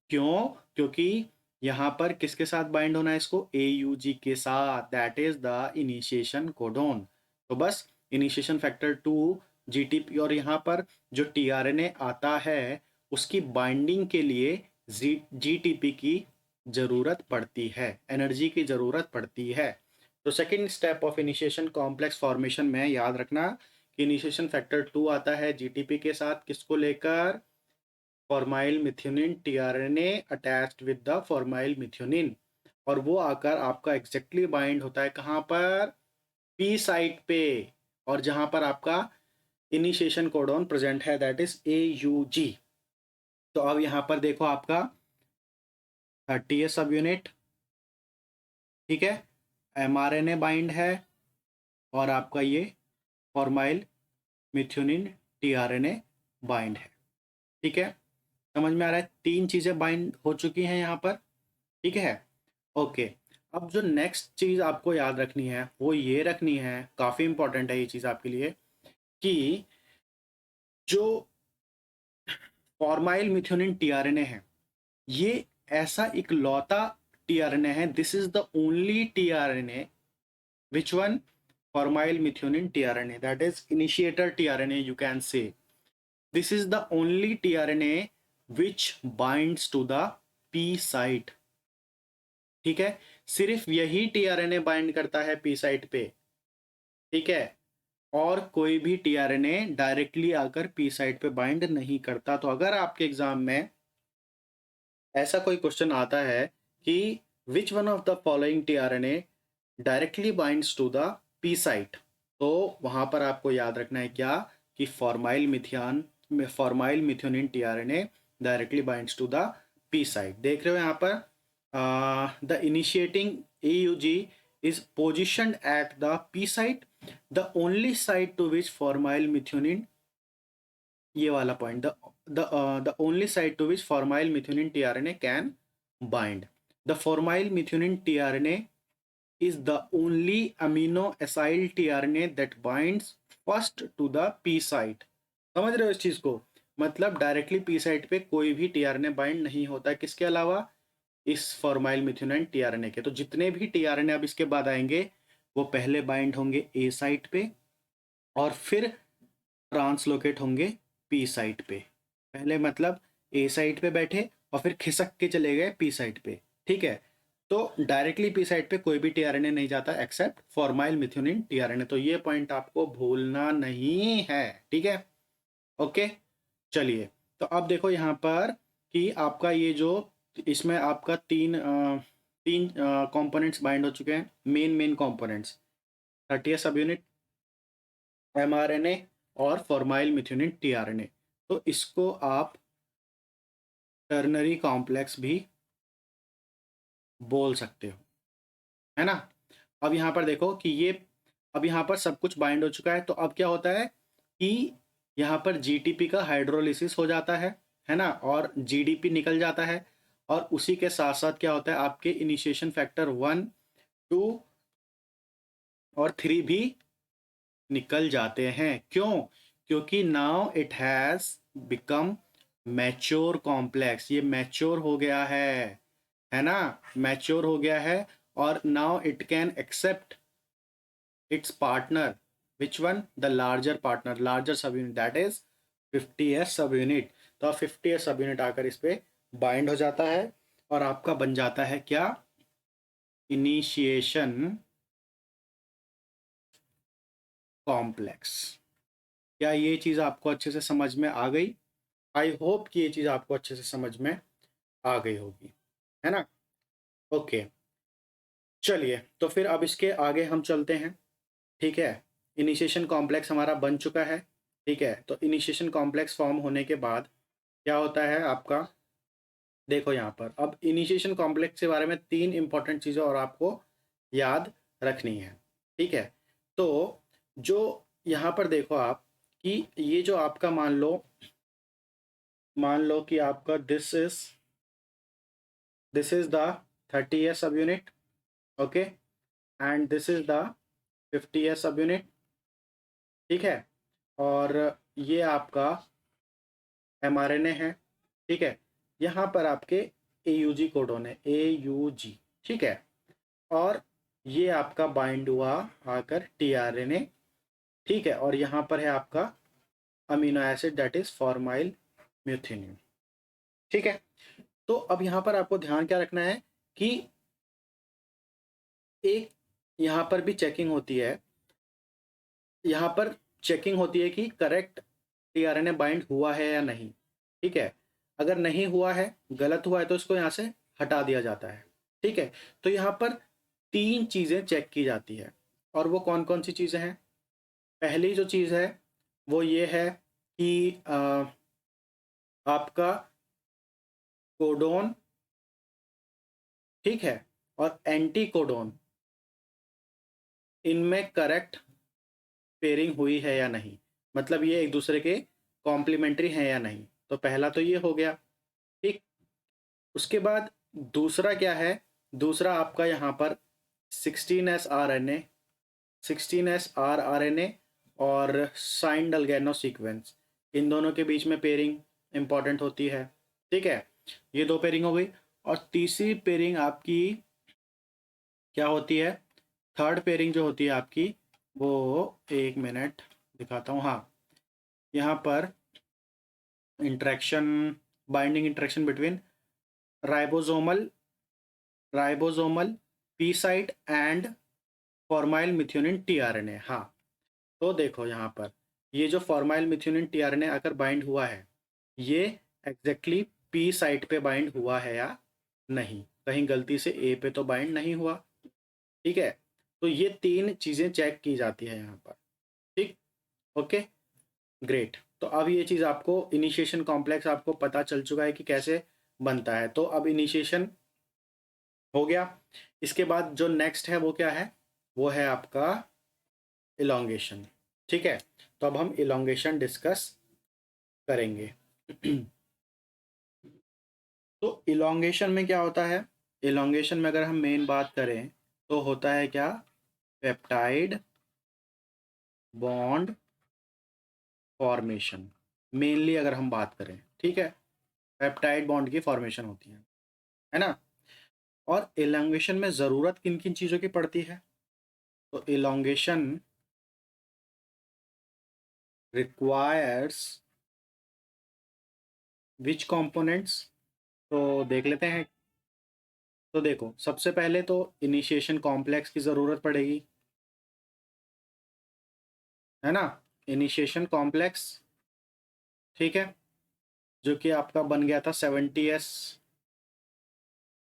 क्यों? क्योंकि यहाँ पर किसके साथ बाइंड होना है इसको? AUG के साथ, that is the initiation codon. तो बस इनिशिएशन फैक्टर 2 GTP, और यहाँ पर जो टीआरएनए आता है उसकी बाइंडिंग के लिए GTP की जरूरत पड़ती है, एनर्जी की जरूरत पड़ती है। तो second step of initiation complex formation में याद रखना कि इनिशिएशन फैक्टर 2 आता है GTP के साथ, किसको लेकर? Formyl methionine tRNA attached with the formyl methionine, और वो आकर आपका एग्जैक्टली बाइंड होता है कहाँ पर? पी साइट पे, और जहां पर आपका इनिशिएशन कोडॉन प्रेजेंट है दैट इज AUG। तो अब यहाँ पर देखो आपका 30 सब यूनिट, ठीक है, mRNA बाइंड है, और आपका ये फॉर्माइल मिथ्योनिन टीआरएनए बाइंड है। ठीक है, समझ में आ रहा है? तीन चीजें बाइंड हो चुकी हैं यहाँ पर। ठीक है, ओके। अब जो नेक्स्ट चीज आपको याद रखनी है वो ये रखनी है, काफी इंपॉर्टेंट है ये चीज आपके लिए, कि जो फॉर्माइल मिथ्योनिन टीआरएनए है ये ऐसा इकलौता टीआरएनए है, this is the only tRNA, which one? Formyl methionine tRNA, that is initiator tRNA, you can say. This is the only tRNA which binds to the P site। ठीक है, सिर्फ यही tRNA बाइंड करता है P साइट पे। ठीक है, और कोई भी tRNA डायरेक्टली आकर P साइट पे बाइंड नहीं करता। तो अगर आपके एग्जाम में ऐसा कोई क्वेश्चन आता है कि which one of the following tRNA directly binds to the P site, तो वहां पर आपको याद रखना है क्या? कि formyl methionine tRNA directly binds to the P site. देख रहे हो यहाँ पर the initiating AUG is positioned at the P site, the only site to which formyl methionine, ये वाला point, the only site to which formyl methionine tRNA can bind. The formyl methionine tRNA is the only amino acyl tRNA that binds first to the P site। समझ रहे हो इस चीज को? मतलब डायरेक्टली P साइट पे कोई भी tRNA बाइंड नहीं होता, किसके अलावा? इस फॉर्माइल मिथ्योनिन tRNA के। तो जितने भी tRNA अब इसके बाद आएंगे वो पहले बाइंड होंगे A साइट पे, और फिर ट्रांसलोकेट होंगे P साइट पे। पहले मतलब A साइट पे बैठे और फिर खिसक के चले गए P साइट पे। ठीक है, तो डायरेक्टली P साइट पे कोई भी टीआरएनए नहीं जाता एक्सेप्ट फॉर्माइल मिथ्योनिन टीआरएनए। तो ये पॉइंट आपको भूलना नहीं है। ठीक है, ओके। चलिए, तो अब देखो यहाँ पर कि आपका ये जो इसमें आपका तीन कंपोनेंट्स बाइंड हो चुके हैं, मेन कंपोनेंट्स, 30 सब यूनिट, mRNA और फॉर्माइल मिथ्योनिन टीआरएनए। तो इसको आप टर्नरी कॉम्प्लेक्स भी बोल सकते हो, है ना? अब यहाँ पर देखो कि ये, अब यहाँ पर सब कुछ बाइंड हो चुका है, तो अब क्या होता है कि यहाँ पर GTP का हाइड्रोलिसिस हो जाता है ना, और GDP निकल जाता है, और उसी के साथ साथ क्या होता है, आपके इनिशिएशन फैक्टर 1, 2 और 3 भी निकल जाते हैं। क्यों? क्योंकि now it has become mature complex, ये मैच्योर हो गया है ना, मैच्योर हो गया है, और now it can accept its partner, which one? The larger partner, larger subunit, that is 50s subunit। तो अब 50s subunit आकर इस पे बाइंड हो जाता है, और आपका बन जाता है क्या? Initiation complex. क्या ये चीज़ आपको अच्छे से समझ में आ गई? आई होप कि ये चीज़ आपको अच्छे से समझ में आ गई होगी, है ना? ओके, चलिए तो फिर अब इसके आगे हम चलते हैं, ठीक है? इनिशिएशन कॉम्प्लेक्स हमारा बन चुका है, ठीक है? तो इनिशिएशन कॉम्प्लेक्स फॉर्म होने के बाद क्या होता है आपका, देखो यहाँ पर अब इनिशिएशन कॉम्प्लेक्स के बारे में 3 इम्पोर्टेंट चीज़ें और आपको याद रखनी है, ठीक है? तो जो यहाँ पर देखो आप कि ये जो आपका मान लो कि आपका दिस इज़ द 30th सब unit, okay? And this is the 50th सब यूनिट, ठीक है? और ये आपका mRNA है, ठीक है? यहाँ पर आपके AUG कोडॉन है, AUG, ठीक है? और ये आपका बाइंड हुआ आकर tRNA, ठीक है? और यहाँ पर है आपका amino acid that is formyl methionine, ठीक है? तो अब यहाँ पर आपको ध्यान क्या रखना है कि एक यहाँ पर भी चेकिंग होती है, यहाँ पर चेकिंग होती है कि करेक्ट टीआरएनए बाइंड हुआ है या नहीं, ठीक है? अगर नहीं हुआ है, गलत हुआ है तो इसको यहाँ से हटा दिया जाता है, ठीक है? तो यहाँ पर 3 चीज़ें चेक की जाती है और वो कौन-कौन सी चीज़ें हैं? पहली जो चीज़ है वो ये है कि आपका कोडोन, ठीक है? और एंटी कोडोन, इनमें करेक्ट पेयरिंग हुई है या नहीं, मतलब ये एक दूसरे के कॉम्प्लीमेंट्री हैं या नहीं। तो पहला तो ये हो गया, ठीक? उसके बाद दूसरा क्या है, दूसरा आपका यहाँ पर 16s आरएनए, 16s आरएनए और साइन डलगैनो सीक्वेंस, इन दोनों के बीच में पेयरिंग इंपॉर्टेंट होती है, ठीक है? ये 2 पेयरिंग हो गई और तीसरी पेयरिंग आपकी क्या होती है? थर्ड पेयरिंग जो होती है आपकी, वो, एक मिनट दिखाता हूँ, हाँ, यहाँ पर interaction, binding interaction between ribosomal ribosomal P site and formyl methionine tRNA. हाँ, तो देखो यहाँ पर ये जो फॉर्माइल मिथ्योनिन टीआरएनए आकर बाइंड हुआ है, ये एग्जैक्टली पी साइट पे बाइंड हुआ है या नहीं, कहीं गलती से ए पे तो बाइंड नहीं हुआ, ठीक है? तो ये 3 चीज़ें चेक की जाती है यहाँ पर, ठीक? Okay, great. तो अब ये चीज़ आपको इनिशिएशन कॉम्प्लेक्स आपको पता चल चुका है कि कैसे बनता है। तो अब इनिशिएशन हो गया, इसके बाद जो नेक्स्ट है वो क्या है? वो है आपका इलोंगेशन, ठीक है? तो अब हम इलोंगेशन डिस्कस करेंगे। तो इलोंगेशन में क्या होता है? इलोंगेशन में अगर हम मेन बात करें तो होता है क्या? पेप्टाइड बॉन्ड फॉर्मेशन, मेनली अगर हम बात करें, ठीक है? पेप्टाइड बॉन्ड की फॉर्मेशन होती है ना? और इलोंगेशन में ज़रूरत किन किन चीज़ों की पड़ती है? तो इलोंगेशन रिक्वायर्स विच कंपोनेंट्स, तो देख लेते हैं। तो देखो सबसे पहले तो इनिशिएशन कॉम्प्लेक्स की ज़रूरत पड़ेगी, है ना? इनिशिएशन कॉम्प्लेक्स, ठीक है? जो कि आपका बन गया था 70s,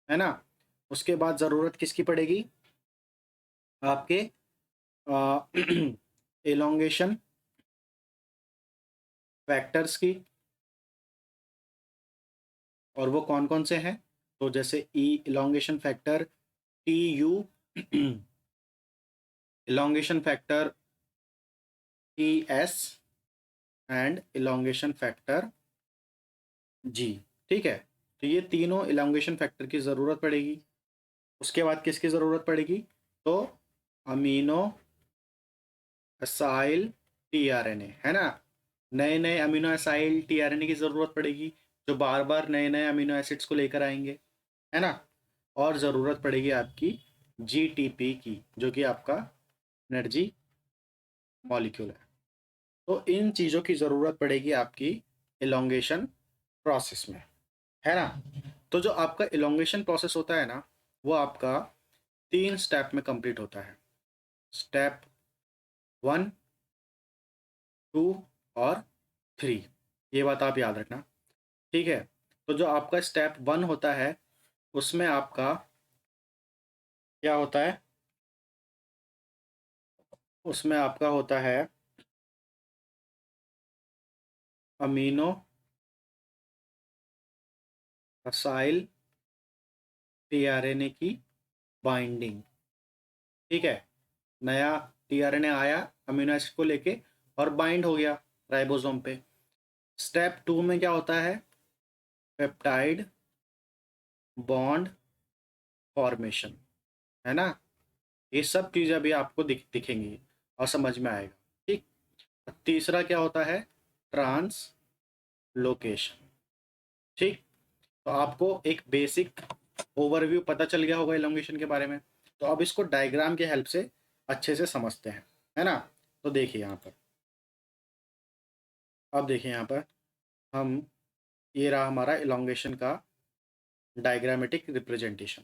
है ना? उसके बाद ज़रूरत किसकी पड़ेगी? आपके इलोंगेशन फैक्टर्स की, और वो कौन कौन से हैं? तो जैसे E elongation factor T U, elongation factor T S and elongation factor G, ठीक है? तो ये तीनों इलोंगेशन फैक्टर की ज़रूरत पड़ेगी। उसके बाद किसकी ज़रूरत पड़ेगी? तो अमीनो एसाइल टीआरएनए, है ना? नए नए अमीनो एसाइल टीआरएनए की ज़रूरत पड़ेगी, जो बार बार नए नए अमीनो एसिड्स को लेकर आएंगे, है ना? और ज़रूरत पड़ेगी आपकी जीटीपी की, जो कि आपका एनर्जी मॉलिक्यूल है। तो इन चीज़ों की ज़रूरत पड़ेगी आपकी इलोंगेशन प्रोसेस में, है ना? तो जो आपका इलोंगेशन प्रोसेस होता है ना, वो आपका 3 स्टेप में कंप्लीट होता है। स्टेप 1, 2 और 3, ये बात आप याद रखना। ठीक है, तो जो आपका स्टेप 1 होता है उसमें आपका क्या होता है, उसमें आपका होता है अमीनो असाइल टीआरएनए की बाइंडिंग। ठीक है, नया टीआरएनए आया अमीनो एसिड को लेके और बाइंड हो गया राइबोसोम पे। स्टेप 2 में क्या होता है, पेप्टाइड बॉन्ड फॉर्मेशन, है ना। ये सब चीज़ें अभी आपको दिखेंगी और समझ में आएगा। ठीक, तीसरा क्या होता है, ट्रांसलोकेशन। ठीक, तो आपको एक बेसिक ओवरव्यू पता चल गया होगा इलोंगेशन के बारे में। तो अब इसको डायग्राम की हेल्प से अच्छे से समझते हैं, है ना। तो देखिए यहाँ पर, अब देखिए यहाँ पर हम, ये रहा हमारा इलोंगेशन का डायग्रामेटिक रिप्रेजेंटेशन।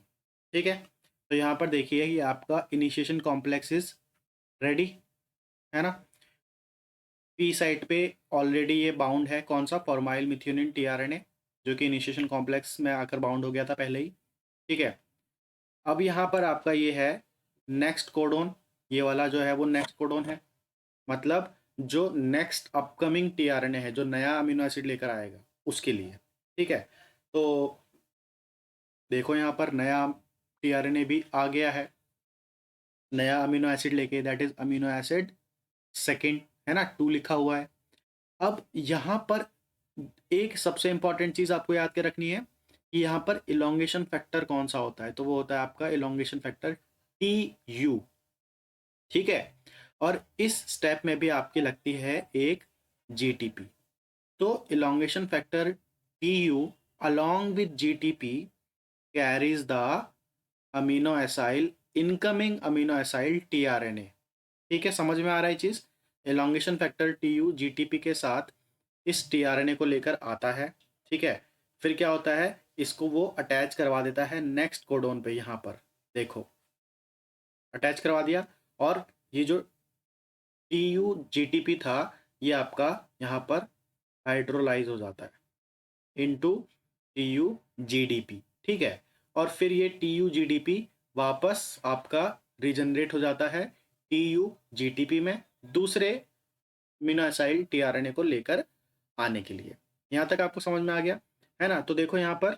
ठीक है, तो यहाँ पर देखिए ये आपका इनिशिएशन कॉम्प्लेक्स इज रेडी, है ना। पी साइट पे ऑलरेडी ये बाउंड है, कौन सा, फॉर्माइल मिथ्योनिन टीआरएनए, जो कि इनिशिएशन कॉम्प्लेक्स में आकर बाउंड हो गया था पहले ही। ठीक है, अब यहाँ पर आपका ये है नेक्स्ट कोडोन, ये वाला जो है वो नेक्स्ट कोडोन है, मतलब जो नेक्स्ट अपकमिंग टीआरएनए है, जो नया अमीनो एसिड लेकर आएगा उसके लिए। ठीक है, तो देखो यहाँ पर नया टीआरएनए भी आ गया है, नया अमीनो एसिड लेके, that is amino acid second, है ना, 2 लिखा हुआ है। अब यहाँ पर एक सबसे इंपॉर्टेंट चीज़ आपको याद के रखनी है कि यहाँ पर इलोंगेशन फैक्टर कौन सा होता है, तो वो होता है आपका इलोंगेशन फैक्टर टी यू। ठीक है, और इस स्टेप में भी आपकी लगती है एक जीटीपी। तो elongation factor T U along with GTP carries the amino acyl incoming amino acyl tRNA. ठीक है, समझ में आ रहा है चीज़, elongation factor T U GTP के साथ इस टीआरएनए को लेकर आता है। ठीक है, फिर क्या होता है, इसको वो अटैच करवा देता है नेक्स्ट कोडोन पे, यहाँ पर देखो अटैच करवा दिया, और ये जो टी यू जीटीपी था ये आपका यहाँ पर हाइड्रोलाइज हो जाता है इनटू टी यू जीडीपी। ठीक है, और फिर ये टी यू जीडीपी वापस आपका रीजनरेट हो जाता है टी यू जीटीपी में, दूसरे मिनोसाइल टीआरएनए को लेकर आने के लिए। यहाँ तक आपको समझ में आ गया, है ना। तो देखो यहाँ पर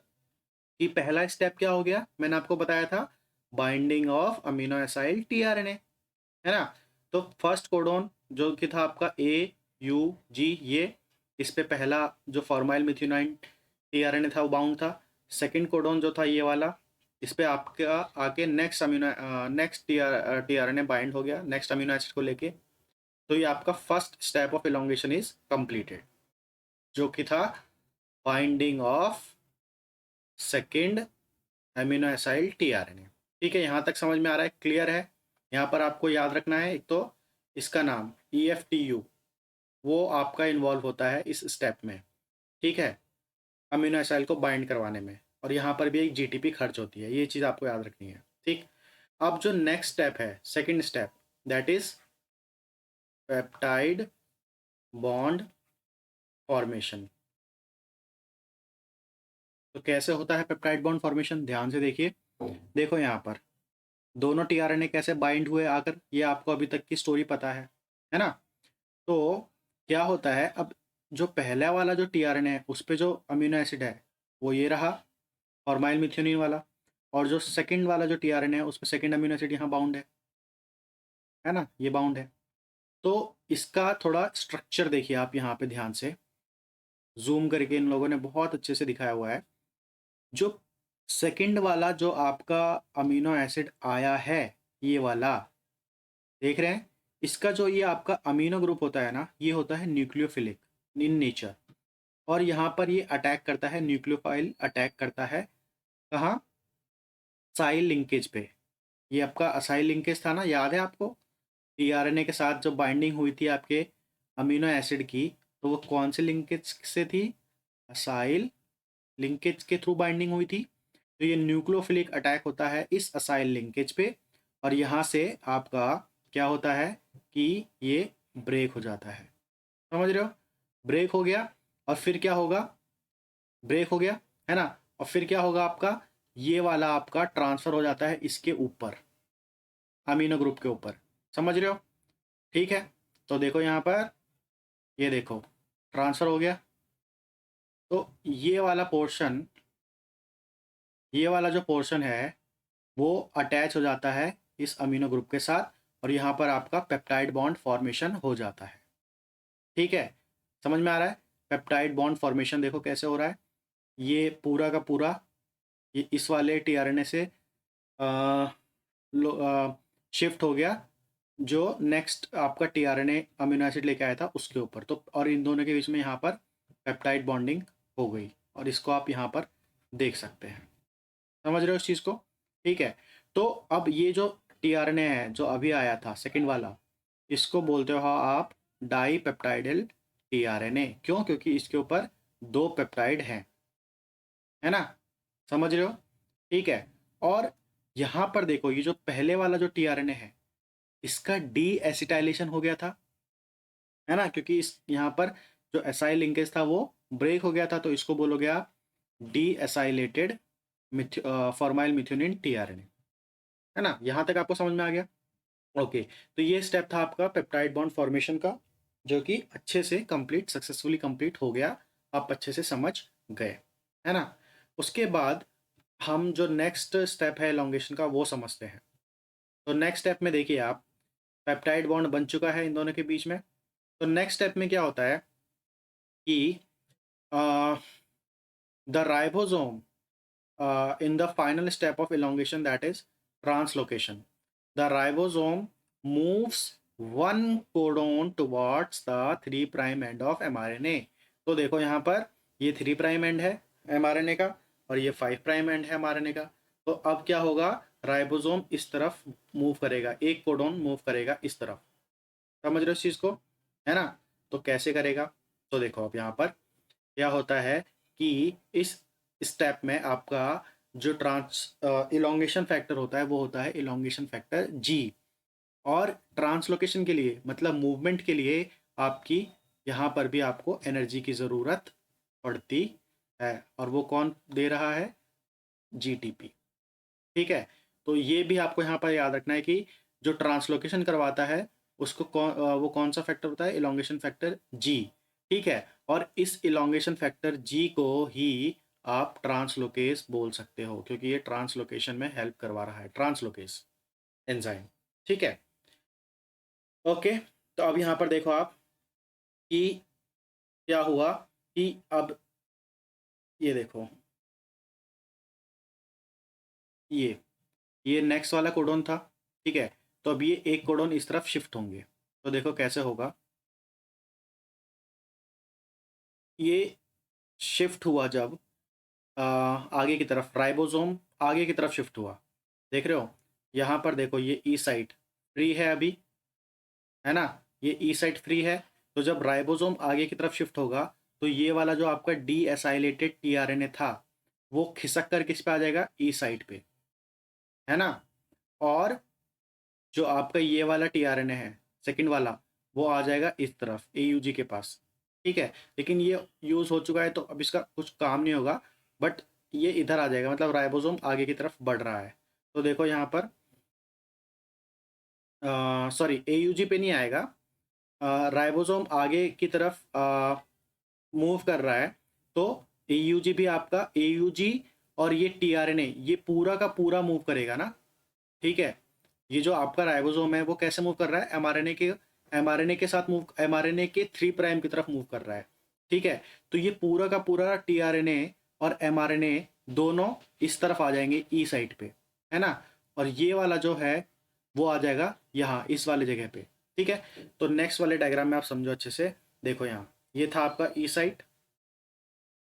कि पहला स्टेप क्या हो गया, मैंने आपको बताया था binding of amino acyl tRNA, है ना। तो फर्स्ट कोडोन जो कि था आपका ए यू जी, ये इस पे पहला जो फॉर्माइल मिथ्योनाइन टीआरएनए था वो बाउंड था। सेकंड कोडोन जो था ये वाला, इस पे आपका आके नेक्स्ट टीआरएनए बाइंड हो गया नेक्स्ट अमीनो एसिड को लेके। तो ये आपका first step of elongation is completed, जो कि था binding of second amino acyl tRNA. ठीक है, यहाँ तक समझ में आ रहा है, क्लियर है। यहाँ पर आपको याद रखना है, एक तो इसका नाम EFTU, वो आपका इन्वॉल्व होता है इस स्टेप में। ठीक है, अमीनो एसाइल को बाइंड करवाने में, और यहाँ पर भी एक जीटीपी खर्च होती है, ये चीज़ आपको याद रखनी है। ठीक, अब जो नेक्स्ट स्टेप है, second step, that is peptide bond formation. तो कैसे होता है पेप्टाइड बॉन्ड फॉर्मेशन, ध्यान से देखिए। देखो यहाँ पर दोनों टीआरएनए कैसे बाइंड हुए आकर, ये आपको अभी तक की स्टोरी पता है ना। तो क्या होता है, अब जो पहला वाला जो टीआरएनए है उस पे जो अमीनो एसिड है वो ये रहा, फॉर्माइल मिथ्योनिन वाला, और जो सेकंड वाला जो टीआरएनए है उस पे सेकंड अमीनो एसिड यहाँ बाउंड है ना, ये बाउंड है। तो इसका थोड़ा स्ट्रक्चर देखिए आप यहाँ पे ध्यान से, जूम करके इन लोगों ने बहुत अच्छे से दिखाया हुआ है। जो सेकंड वाला जो आपका अमीनो एसिड आया है, ये वाला देख रहे हैं, इसका जो ये आपका अमीनो ग्रुप होता है ना, ये होता है न्यूक्लियोफिलिक इन नेचर, और यहाँ पर ये अटैक करता है, न्यूक्लियोफाइल अटैक करता है कहाँ, साइल लिंकेज पे। ये आपका असाइल लिंकेज था ना, याद है आपको, टीआरएनए के साथ जो बाइंडिंग हुई थी आपके अमीनो एसिड की, तो वो कौन से लिंकेज से थी, असाइल लिंकेज के थ्रू बाइंडिंग हुई थी। तो ये न्यूक्लियोफिलिक अटैक होता है इस असाइल लिंकेज पे, और यहाँ से आपका क्या होता है कि ये ब्रेक हो जाता है, समझ रहे हो? ब्रेक हो गया और फिर क्या होगा, ब्रेक हो गया, है ना? और फिर क्या होगा आपका, ये वाला आपका ट्रांसफ़र हो जाता है इसके ऊपर, अमीनो ग्रुप के ऊपर। समझ रहे हो? ठीक है? तो देखो यहाँ पर, ये देखो ट्रांसफ़र हो गया। तो ये वाला जो पोर्शन है वो अटैच हो जाता है इस अमीनो ग्रुप के साथ और यहाँ पर आपका पेप्टाइड बॉन्ड फॉर्मेशन हो जाता है। ठीक है? समझ में आ रहा है? पेप्टाइड बॉन्ड फॉर्मेशन देखो कैसे हो रहा है। ये पूरा का पूरा ये इस वाले टीआरएनए से शिफ्ट हो गया जो नेक्स्ट आपका टीआरएनए अमीनो एसिड लेके आया था उसके ऊपर। तो और इन दोनों के बीच में यहाँ पर पेप्टाइड बॉन्डिंग हो गई और इसको आप यहाँ पर देख सकते हैं। समझ रहे हो इस चीज़ को? ठीक है। तो अब ये जो टीआरएनए है जो अभी आया था सेकंड वाला, इसको बोलते हो आप डाई पेप्टाइडल टीआरएनए। क्यों? क्योंकि इसके ऊपर 2 पेप्टाइड हैं, है ना? समझ रहे हो? ठीक है। और यहाँ पर देखो ये जो पहले वाला जो टीआरएनए है इसका डी एसिटाइलेशन हो गया था, है ना? क्योंकि इस यहाँ पर जो एसाइल लिंकेज था वो ब्रेक हो गया था, तो इसको बोलोगे आप D acylated formyl methionine tRNA, है ना? यहाँ तक आपको समझ में आ गया? ओके। तो ये स्टेप था आपका पेप्टाइड बॉन्ड फॉर्मेशन का, जो कि अच्छे से कंप्लीट सक्सेसफुली कंप्लीट हो गया। आप अच्छे से समझ गए, है ना? उसके बाद हम जो नेक्स्ट स्टेप है एलोंगेशन का वो समझते हैं। तो नेक्स्ट स्टेप में देखिए आप, पेप्टाइड बॉन्ड बन चुका है इन दोनों के बीच में। तो नेक्स्ट स्टेप में क्या होता है कि the ribosome in the final step of elongation, that is translocation, the ribosome moves one codon towards the 3 prime end of mRNA। तो देखो यहाँ पर ये 3 प्राइम एंड है mRNA का और ये 5 प्राइम एंड है mRNA का। तो अब क्या होगा, राइबोसोम इस तरफ मूव करेगा, एक कोडोन मूव करेगा इस तरफ। समझ रहे हो इस चीज़ को, है ना? तो कैसे करेगा, तो देखो अब यहाँ पर क्या होता है कि इस स्टेप में आपका जो इलोंगेशन फैक्टर होता है वो होता है इलोंगेशन फैक्टर जी। और ट्रांसलोकेशन के लिए मतलब मूवमेंट के लिए आपकी यहाँ पर भी आपको एनर्जी की ज़रूरत पड़ती है और वो कौन दे रहा है, जीटीपी। ठीक है। तो ये भी आपको यहाँ पर याद रखना है कि जो ट्रांसलोकेशन करवाता है उसको वो कौन सा फैक्टर होता है, इलोंगेशन फैक्टर जी। ठीक है। और इस इलोंगेशन फैक्टर जी को ही आप ट्रांसलोकेस बोल सकते हो क्योंकि ये ट्रांसलोकेशन में हेल्प करवा रहा है, ट्रांसलोकेस एंजाइम। ठीक है। ओके। तो अब यहाँ पर देखो आप कि क्या हुआ कि अब ये देखो, ये नेक्स्ट वाला कोडोन था। ठीक है। तो अब ये एक कोडोन इस तरफ शिफ्ट होंगे। तो देखो कैसे होगा, ये शिफ्ट हुआ जब आगे की तरफ, राइबोसोम आगे की तरफ शिफ्ट हुआ। देख रहे हो यहाँ पर देखो ये ई साइट फ्री है अभी, है ना? ये ई साइट फ्री है। तो जब राइबोसोम आगे की तरफ शिफ्ट होगा तो ये वाला जो आपका डी एसाइलेटेड टीआरएनए था वो खिसक कर किस पे आ जाएगा, ई साइट पे, है ना? और जो आपका ये वाला टीआरएनए है सेकंड वाला वो आ जाएगा इस तरफ एयूजी के पास। ठीक है। लेकिन ये यूज़ हो चुका है तो अब इसका कुछ काम नहीं होगा, बट ये इधर आ जाएगा, मतलब राइबोसोम आगे की तरफ बढ़ रहा है। तो देखो यहाँ पर सॉरी एयूजी पे नहीं आएगा, राइबोसोम आगे की तरफ मूव कर रहा है। तो एयूजी भी आपका एयूजी और ये टीआरएनए ये पूरा का पूरा मूव करेगा ना। ठीक है। ये जो आपका राइबोसोम है वो कैसे मूव कर रहा है, एमआरएनए के साथ मूव, एमआरएनए के 3 प्राइम की तरफ मूव कर रहा है। ठीक है। तो ये पूरा का पूरा टीआरएनए और एमआरएनए दोनों इस तरफ आ जाएंगे ई साइट पे, है ना? और ये वाला जो है वो आ जाएगा यहाँ इस वाले जगह पे। ठीक है। तो नेक्स्ट वाले डायग्राम में आप समझो अच्छे से। देखो यहाँ ये था आपका ई साइट,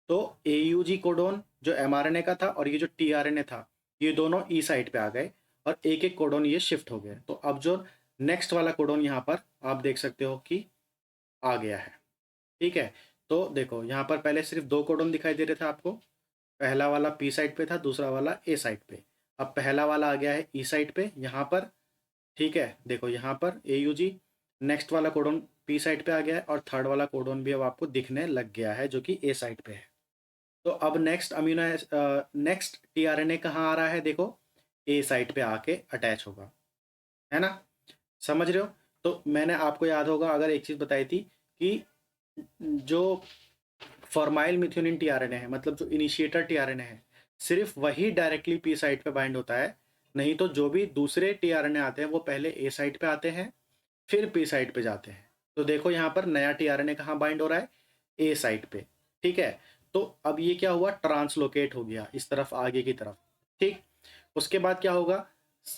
तो एयूजी कोडोन जो एमआरएनए का था और ये जो टीआरएनए था ये दोनों ई साइट पे आ गए और एक एक कोडोन ये शिफ्ट हो गए। तो अब जो नेक्स्ट वाला कोडोन यहाँ पर आप देख सकते हो कि आ गया है। ठीक है। तो देखो यहाँ पर पहले सिर्फ 2 कोडोन दिखाई दे रहे थे आपको, पहला वाला पी साइट पे था, दूसरा वाला ए साइट पे। अब पहला वाला आ गया है ई साइट पे यहाँ पर। ठीक है। देखो यहाँ पर ए यू जी, नेक्स्ट वाला कोडोन पी साइट पे आ गया है और थर्ड वाला कोडोन भी अब आपको दिखने लग गया है जो कि ए साइट पे है। तो अब नेक्स्ट टीआरएनए कहाँ आ रहा है, देखो ए साइट पे आके अटैच होगा, है ना, समझ रहे हो। तो मैंने आपको याद होगा अगर एक चीज़ बताई थी कि जो फॉर्माइल मिथ्योनिन टीआरएनए है, मतलब जो इनिशिएटर टीआरएनए है, सिर्फ वही डायरेक्टली पी साइट पे बाइंड होता है, नहीं तो जो भी दूसरे टीआरएनए आते हैं वो पहले ए साइट पे आते हैं फिर पी साइट पे जाते हैं। तो देखो यहाँ पर नया टीआरएनए कहाँ बाइंड हो रहा है, ए साइट पे, ठीक है। तो अब ये क्या हुआ, ट्रांसलोकेट हो गया इस तरफ आगे की तरफ, ठीक। उसके बाद क्या होगा,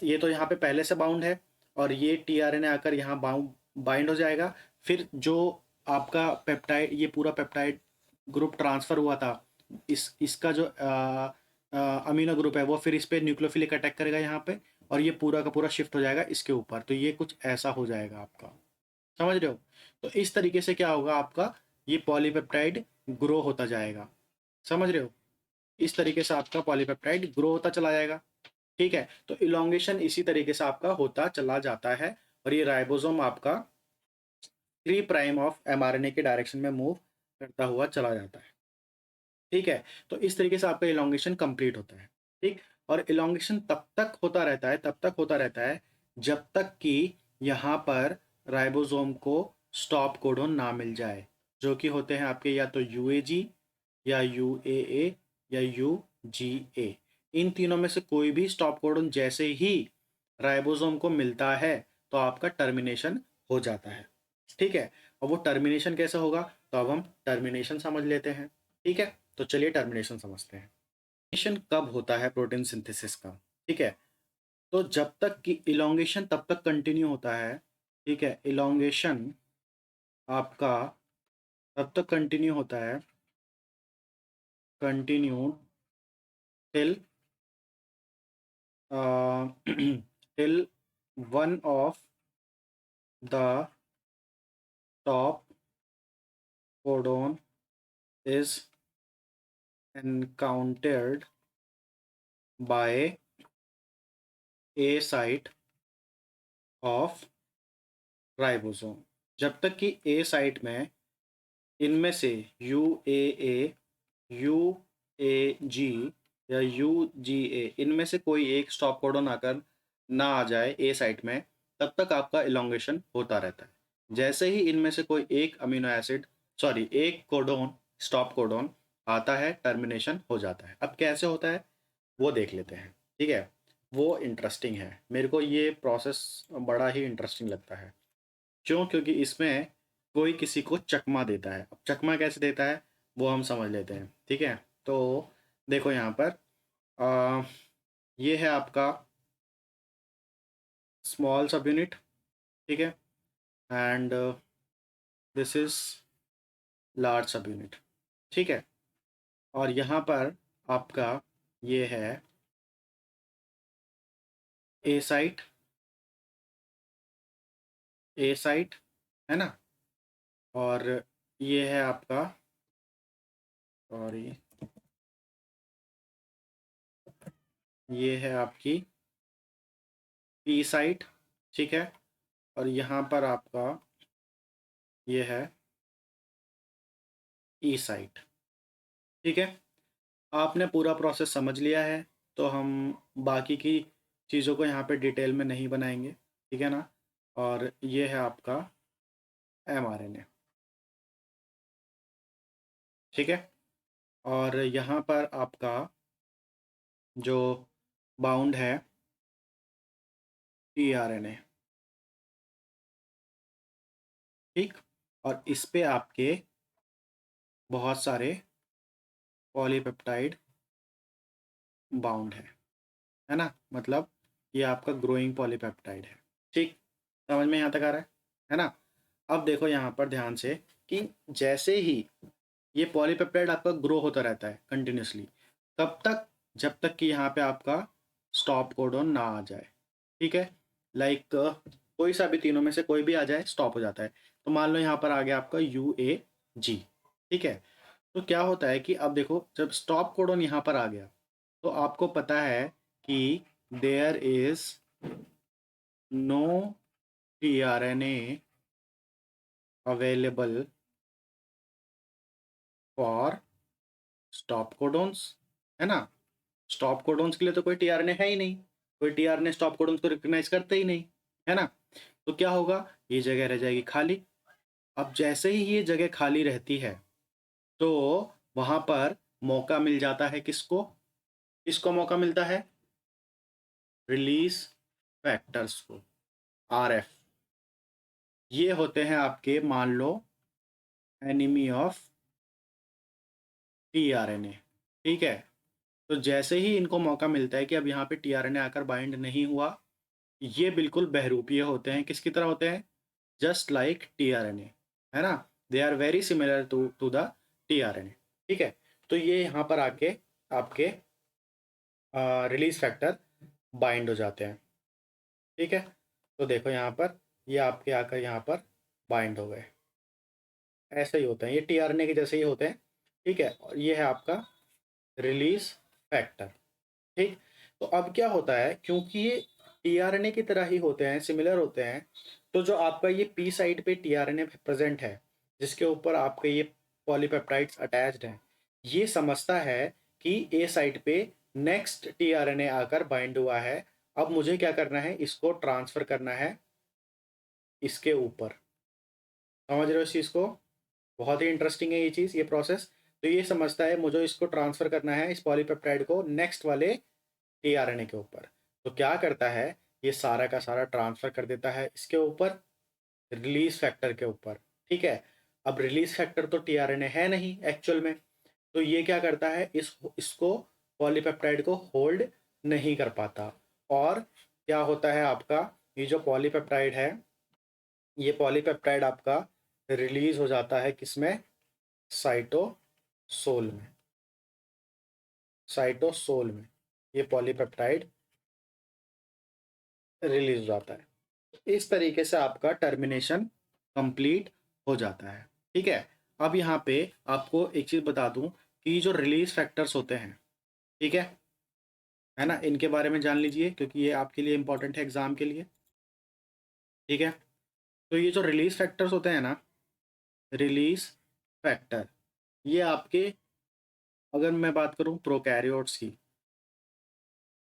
ये तो यहाँ पे पहले से बाउंड है और ये टीआरएनए आकर यहाँ बाइंड हो जाएगा। फिर जो आपका पेप्टाइड, ये पूरा पेप्टाइड ग्रुप ट्रांसफर हुआ था, इसका जो अमीनो ग्रुप है वो फिर इस पे न्यूक्लियोफिलिक अटैक करेगा यहाँ पे, और ये पूरा का पूरा शिफ्ट हो जाएगा इसके ऊपर। तो ये कुछ ऐसा हो जाएगा आपका, समझ रहे हो। तो इस तरीके से क्या होगा आपका, ये पॉलीपेप्टाइड ग्रो होता जाएगा, समझ रहे हो। इस तरीके से आपका पॉलीपेप्टाइड ग्रो होता चला जाएगा, ठीक है। तो इलोंगेशन इसी तरीके से आपका होता चला जाता है और ये राइबोसोम आपका 3' ऑफ एमआरएनए के डायरेक्शन में मूव करता हुआ चला जाता है, ठीक है। तो इस तरीके से आपका इलोंगेशन कंप्लीट होता है, ठीक। और इलोंगेशन तब तक होता रहता है, तब तक होता रहता है जब तक कि यहाँ पर राइबोसोम को स्टॉप कोडोन ना मिल जाए, जो कि होते हैं आपके या तो यूएजी या यूएए या यूजीए। इन तीनों में से कोई भी स्टॉप कोडोन जैसे ही राइबोसोम को मिलता है तो आपका टर्मिनेशन हो जाता है, ठीक है। और वो टर्मिनेशन कैसे होगा, तो अब हम टर्मिनेशन समझ लेते हैं, ठीक है। तो चलिए टर्मिनेशन समझते हैं। टर्मिनेशन कब होता है प्रोटीन सिंथेसिस का, ठीक है। तो जब तक कि इलोंगेशन तब तक कंटिन्यू होता है, ठीक है। इलोंगेशन आपका तब तक कंटिन्यू होता है, continue till till one of the top codon is encountered by a site of ribosome. जब तक कि ए साइट में इनमें से U A A, U A जी या यू जी ए, इनमें से कोई एक स्टॉप कोडोन आकर ना आ जाए ए साइट में, तब तक आपका इलोंगेशन होता रहता है। जैसे ही इनमें से कोई एक अमीनो एसिड, सॉरी एक कोडोन, स्टॉप कोडोन आता है, टर्मिनेशन हो जाता है। अब कैसे होता है वो देख लेते हैं, ठीक है। वो इंटरेस्टिंग है, मेरे को ये प्रोसेस बड़ा ही इंटरेस्टिंग लगता है। क्यों, क्योंकि इसमें कोई किसी को चकमा देता है। अब चकमा कैसे देता है वो हम समझ लेते हैं, ठीक है। तो देखो यहाँ पर आ, ये है आपका स्मॉल सब यूनिट, ठीक है, एंड दिस इज लार्ज सब यूनिट, ठीक है। और यहाँ पर आपका ये है ए साइट, ए साइट, है ना। और ये है आपका, सॉरी, ये है आपकी पी साइट, ठीक है। और यहाँ पर आपका ये है ई साइट, ठीक है। आपने पूरा प्रोसेस समझ लिया है, तो हम बाकी की चीज़ों को यहाँ पे डिटेल में नहीं बनाएंगे, ठीक है ना। और ये है आपका एमआरएनए, ठीक है। और यहाँ पर आपका जो बाउंड है टीआरएनए, ठीक। और इस पे आपके बहुत सारे पॉलीपेप्टाइड बाउंड है ना, मतलब ये आपका ग्रोइंग पॉलीपेप्टाइड है, ठीक। समझ में यहाँ तक आ रहा है ना। अब देखो यहाँ पर ध्यान से कि जैसे ही ये पॉलीपेप्टाइड आपका ग्रो होता रहता है कंटिन्यूसली, तब तक जब तक कि यहाँ पे आपका स्टॉप कोडोन ना आ जाए, ठीक है। लाइक कोई सा भी तीनों में से कोई भी आ जाए, स्टॉप हो जाता है। तो मान लो यहाँ पर आ गया आपका यू ए जी, ठीक है। तो क्या होता है कि अब देखो जब स्टॉप कोडोन यहाँ पर आ गया, तो आपको पता है कि there is no tRNA available for stop codons, है ना? स्टॉप कोडॉन्स के लिए तो कोई टीआरएनए है ही नहीं, कोई टीआरएनए स्टॉप कोडॉन्स को रिकॉग्नाइज करते ही नहीं, है ना? तो क्या होगा, ये जगह रह जाएगी खाली। अब जैसे ही ये जगह खाली रहती है, तो वहां पर मौका मिल जाता है किसको? किसको मौका मिलता है? रिलीज फैक्टर्स को, आरएफ। ये होते हैं आपके, मान लो, एनिमी ऑफ टीआरएनए, ठीक है? तो जैसे ही इनको मौका मिलता है कि अब यहाँ पे टीआरएनए आकर बाइंड नहीं हुआ, ये बिल्कुल बहरूपीय होते हैं। किसकी तरह होते हैं? जस्ट लाइक टीआरएनए, है ना? They are very similar to the tRNA, ठीक है? तो ये यहाँ पर आके आपके रिलीज फैक्टर बाइंड हो जाते हैं, ठीक है? तो देखो यहाँ पर, ये आपके आकर यहाँ पर बाइंड हो गए। ऐसे ही होते हैं, ये टीआरएनए के जैसे ही होते हैं, ठीक है? और ये है आपका रिलीज फैक्टर, ठीक? तो अब क्या होता है, क्योंकि ये टीआरएनए की तरह ही होते हैं, सिमिलर होते हैं, तो जो आपका ये पी साइड पे टीआरएनए प्रेजेंट है, जिसके ऊपर आपके ये पॉलीपेप्टाइड्स अटैच्ड हैं, ये समझता है कि ए साइड पे नेक्स्ट टीआरएनए आकर बाइंड हुआ है। अब मुझे क्या करना है, इसको ट्रांसफर करना है इसके ऊपर। समझ रहे हो इस चीज़ को? बहुत ही इंटरेस्टिंग है ये चीज़, ये प्रोसेस। तो ये समझता है मुझे इसको ट्रांसफर करना है, इस पॉलीपेप्टाइड को नेक्स्ट वाले टीआरएनए के ऊपर। तो क्या करता है, ये सारा का सारा ट्रांसफर कर देता है इसके ऊपर, रिलीज फैक्टर के ऊपर, ठीक है? अब रिलीज फैक्टर तो टीआरएनए है नहीं एक्चुअल में, तो ये क्या करता है, इसको पॉलीपेप्टाइड को होल्ड नहीं कर पाता। और क्या होता है आपका, ये जो पॉलीपेप्टाइड है, ये पॉलीपेप्टाइड आपका रिलीज हो जाता है किसमें? साइटोसोल में। साइटोसोल में ये पॉलीपेप्टाइड रिलीज हो जाता है। इस तरीके से आपका टर्मिनेशन कंप्लीट हो जाता है, ठीक है? अब यहाँ पे आपको एक चीज़ बता दूं कि जो रिलीज फैक्टर्स होते हैं, ठीक है ना, इनके बारे में जान लीजिए, क्योंकि ये आपके लिए इंपॉर्टेंट है एग्जाम के लिए, ठीक है? तो ये जो रिलीज फैक्टर्स होते हैं ना, रिलीज फैक्टर, ये आपके, अगर मैं बात करूं प्रोकैरियोट्स की,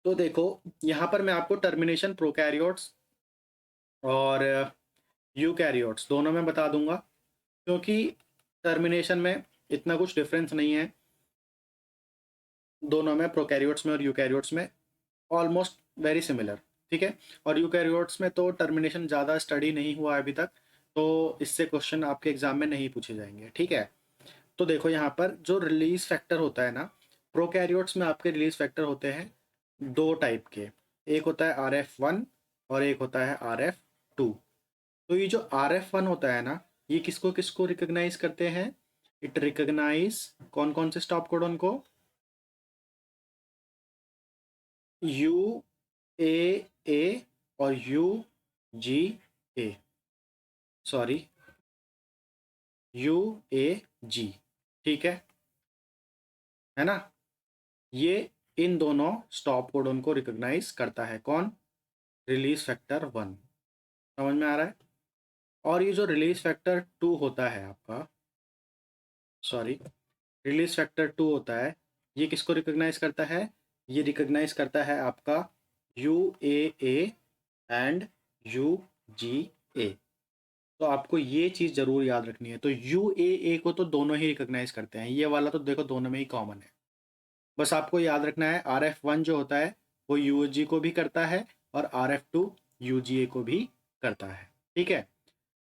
तो देखो यहाँ पर मैं आपको टर्मिनेशन प्रोकैरियोट्स और यूकैरियोट्स दोनों में बता दूंगा, क्योंकि टर्मिनेशन में इतना कुछ डिफरेंस नहीं है दोनों में, प्रोकैरियोट्स में और यूकैरियोट्स में ऑलमोस्ट वेरी सिमिलर, ठीक है? और यूकैरियोट्स में तो टर्मिनेशन ज़्यादा स्टडी नहीं हुआ अभी तक, तो इससे क्वेश्चन आपके एग्जाम में नहीं पूछे जाएंगे, ठीक है? तो देखो यहाँ पर जो रिलीज फैक्टर होता है ना, प्रोकैरियोट्स में आपके रिलीज फैक्टर होते हैं दो टाइप के, एक होता है RF1 और एक होता है RF2। तो ये जो RF1 होता है ना, ये किसको किसको रिकॉग्नाइज करते हैं? इट रिकॉग्नाइज कौन कौन से स्टॉप कोडॉन को? UAA और UGA, सॉरी, UAG, ठीक है ना? ये इन दोनों स्टॉप कोडॉन को रिकॉग्नाइज करता है, कौन? Release factor 1। समझ में आ रहा है? और ये जो रिलीज फैक्टर 2 होता है आपका, सॉरी, रिलीज फैक्टर 2 होता है, ये किसको रिकॉग्नाइज करता है? ये रिकॉग्नाइज करता है आपका UAA एंड UGA। तो आपको ये चीज़ जरूर याद रखनी है। तो UAA को तो दोनों ही रिकॉग्नाइज करते हैं, ये वाला तो देखो दोनों में ही कॉमन है। बस आपको याद रखना है RF1 जो होता है वो UG को भी करता है और RF2 UGA को भी करता है, ठीक है?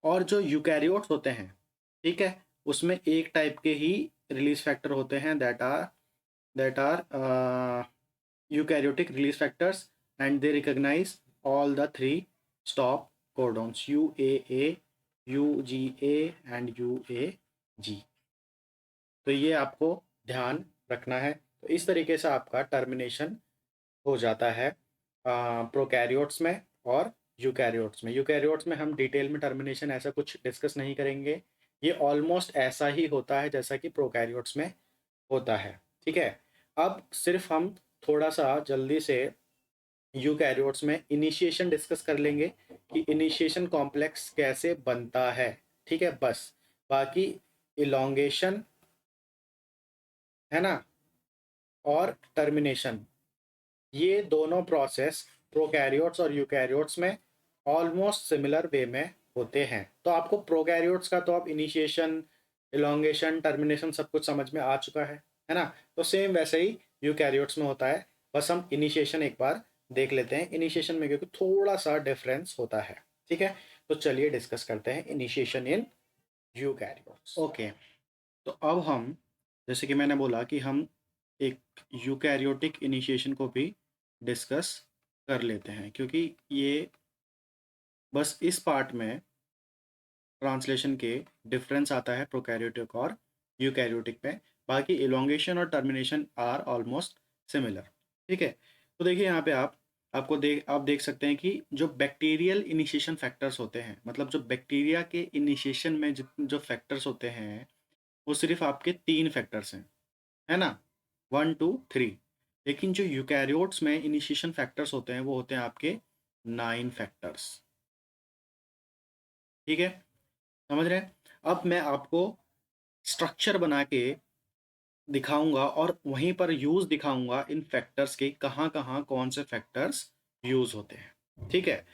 और जो यूकैरियोट्स होते हैं, ठीक है, उसमें एक टाइप के ही रिलीज फैक्टर होते हैं, that are eukaryotic release factors, and they recognize all the three stop codons, UAA, UGA and UAG। तो ये आपको ध्यान रखना है। तो इस तरीके से आपका टर्मिनेशन हो जाता है प्रोकैरियोट्स में और यूकैरियोट्स में। यूकैरियोट्स में हम डिटेल में टर्मिनेशन ऐसा कुछ डिस्कस नहीं करेंगे, ये ऑलमोस्ट ऐसा ही होता है जैसा कि प्रोकैरियोट्स में होता है, ठीक है? अब सिर्फ हम थोड़ा सा जल्दी से यूकैरियोट्स में इनिशिएशन डिस्कस कर लेंगे कि इनिशिएशन कॉम्प्लेक्स कैसे बनता है, ठीक है, बस। बाकी इलोंगेशन, है ना, और टर्मिनेशन, ये दोनों प्रोसेस प्रोकैरियोट्स और यूकैरियोट्स में ऑलमोस्ट सिमिलर वे में होते हैं। तो आपको प्रोकैरियोट्स का तो अब इनिशिएशन, इलोंगेशन, टर्मिनेशन सब कुछ समझ में आ चुका है ना। तो सेम वैसे ही यूकैरियोट्स में होता है। बस हम इनिशिएशन एक बार देख लेते हैं, इनिशिएशन में क्योंकि थोड़ा सा डिफरेंस होता है। ठीक है, तो चलिए डिस्कस करते हैं इनिशिएशन इन यूकैरियोट्स। ओके, तो अब हम, जैसे कि मैंने बोला कि हम एक यूकैरियोटिक इनिशिएशन को भी डिस्कस कर लेते हैं, क्योंकि ये बस इस पार्ट में ट्रांसलेशन के डिफरेंस आता है प्रोकैरियोटिक और यूकैरियोटिक में। बाकी इलोंगेशन और टर्मिनेशन आर ऑलमोस्ट सिमिलर। ठीक है, तो देखिए यहाँ पे आप देख सकते हैं कि जो बैक्टीरियल इनिशिएशन फैक्टर्स होते हैं, मतलब जो बैक्टीरिया के इनिशिएशन में जो फैक्टर्स होते हैं, वो सिर्फ आपके 3 फैक्टर्स हैं, है ना, 1 2 3। लेकिन जो यूकैरियोट्स में इनिशिएशन फैक्टर्स होते हैं वो होते हैं आपके 9 फैक्टर्स। ठीक है, समझ रहे हैं। अब मैं आपको स्ट्रक्चर बना के दिखाऊंगा और वहीं पर यूज दिखाऊंगा इन फैक्टर्स के, कहाँ कहाँ कौन से फैक्टर्स यूज होते हैं। ठीक है,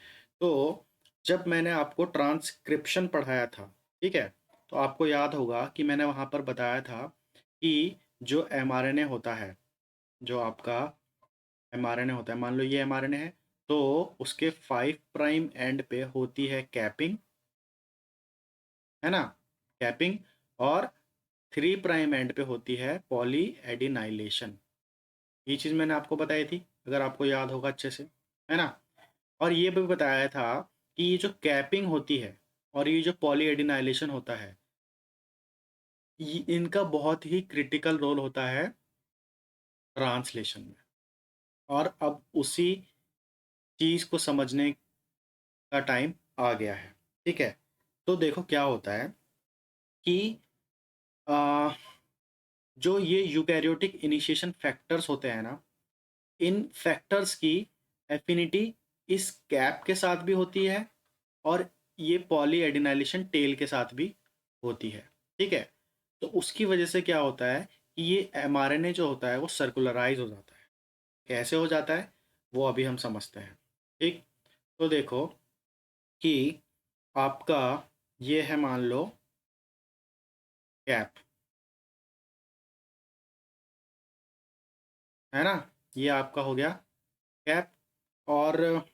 तो जब मैंने आपको ट्रांसक्रिप्शन पढ़ाया था, ठीक है, तो आपको याद होगा कि मैंने वहाँ पर बताया था कि जो एमआरएनए होता है, जो आपका एमआरएनए होता है, मान लो ये एमआरएनए है, तो उसके 5 प्राइम एंड पे होती है कैपिंग, है ना, कैपिंग, और 3 प्राइम एंड पे होती है पॉली एडिनाइलेशन। ये चीज़ मैंने आपको बताई थी, अगर आपको याद होगा अच्छे से, है ना। और ये भी बताया था कि ये जो कैपिंग होती है और ये जो पॉली एडिनाइलेशन होता है, इनका बहुत ही क्रिटिकल रोल होता है ट्रांसलेशन में। और अब उसी चीज़ को समझने का टाइम आ गया है। ठीक है, तो देखो क्या होता है कि आ, जो ये यूकैरियोटिक इनिशिएशन फैक्टर्स होते हैं ना, इन फैक्टर्स की एफिनिटी इस कैप के साथ भी होती है और ये पॉली एडिनाइलेशन टेल के साथ भी होती है। ठीक है, तो उसकी वजह से क्या होता है कि ये एमआरएनए जो होता है वो सर्कुलराइज हो जाता है। कैसे हो जाता है वो अभी हम समझते हैं। ठीक, तो देखो कि आपका ये है, मान लो कैप, है ना, ये आपका हो गया कैप, और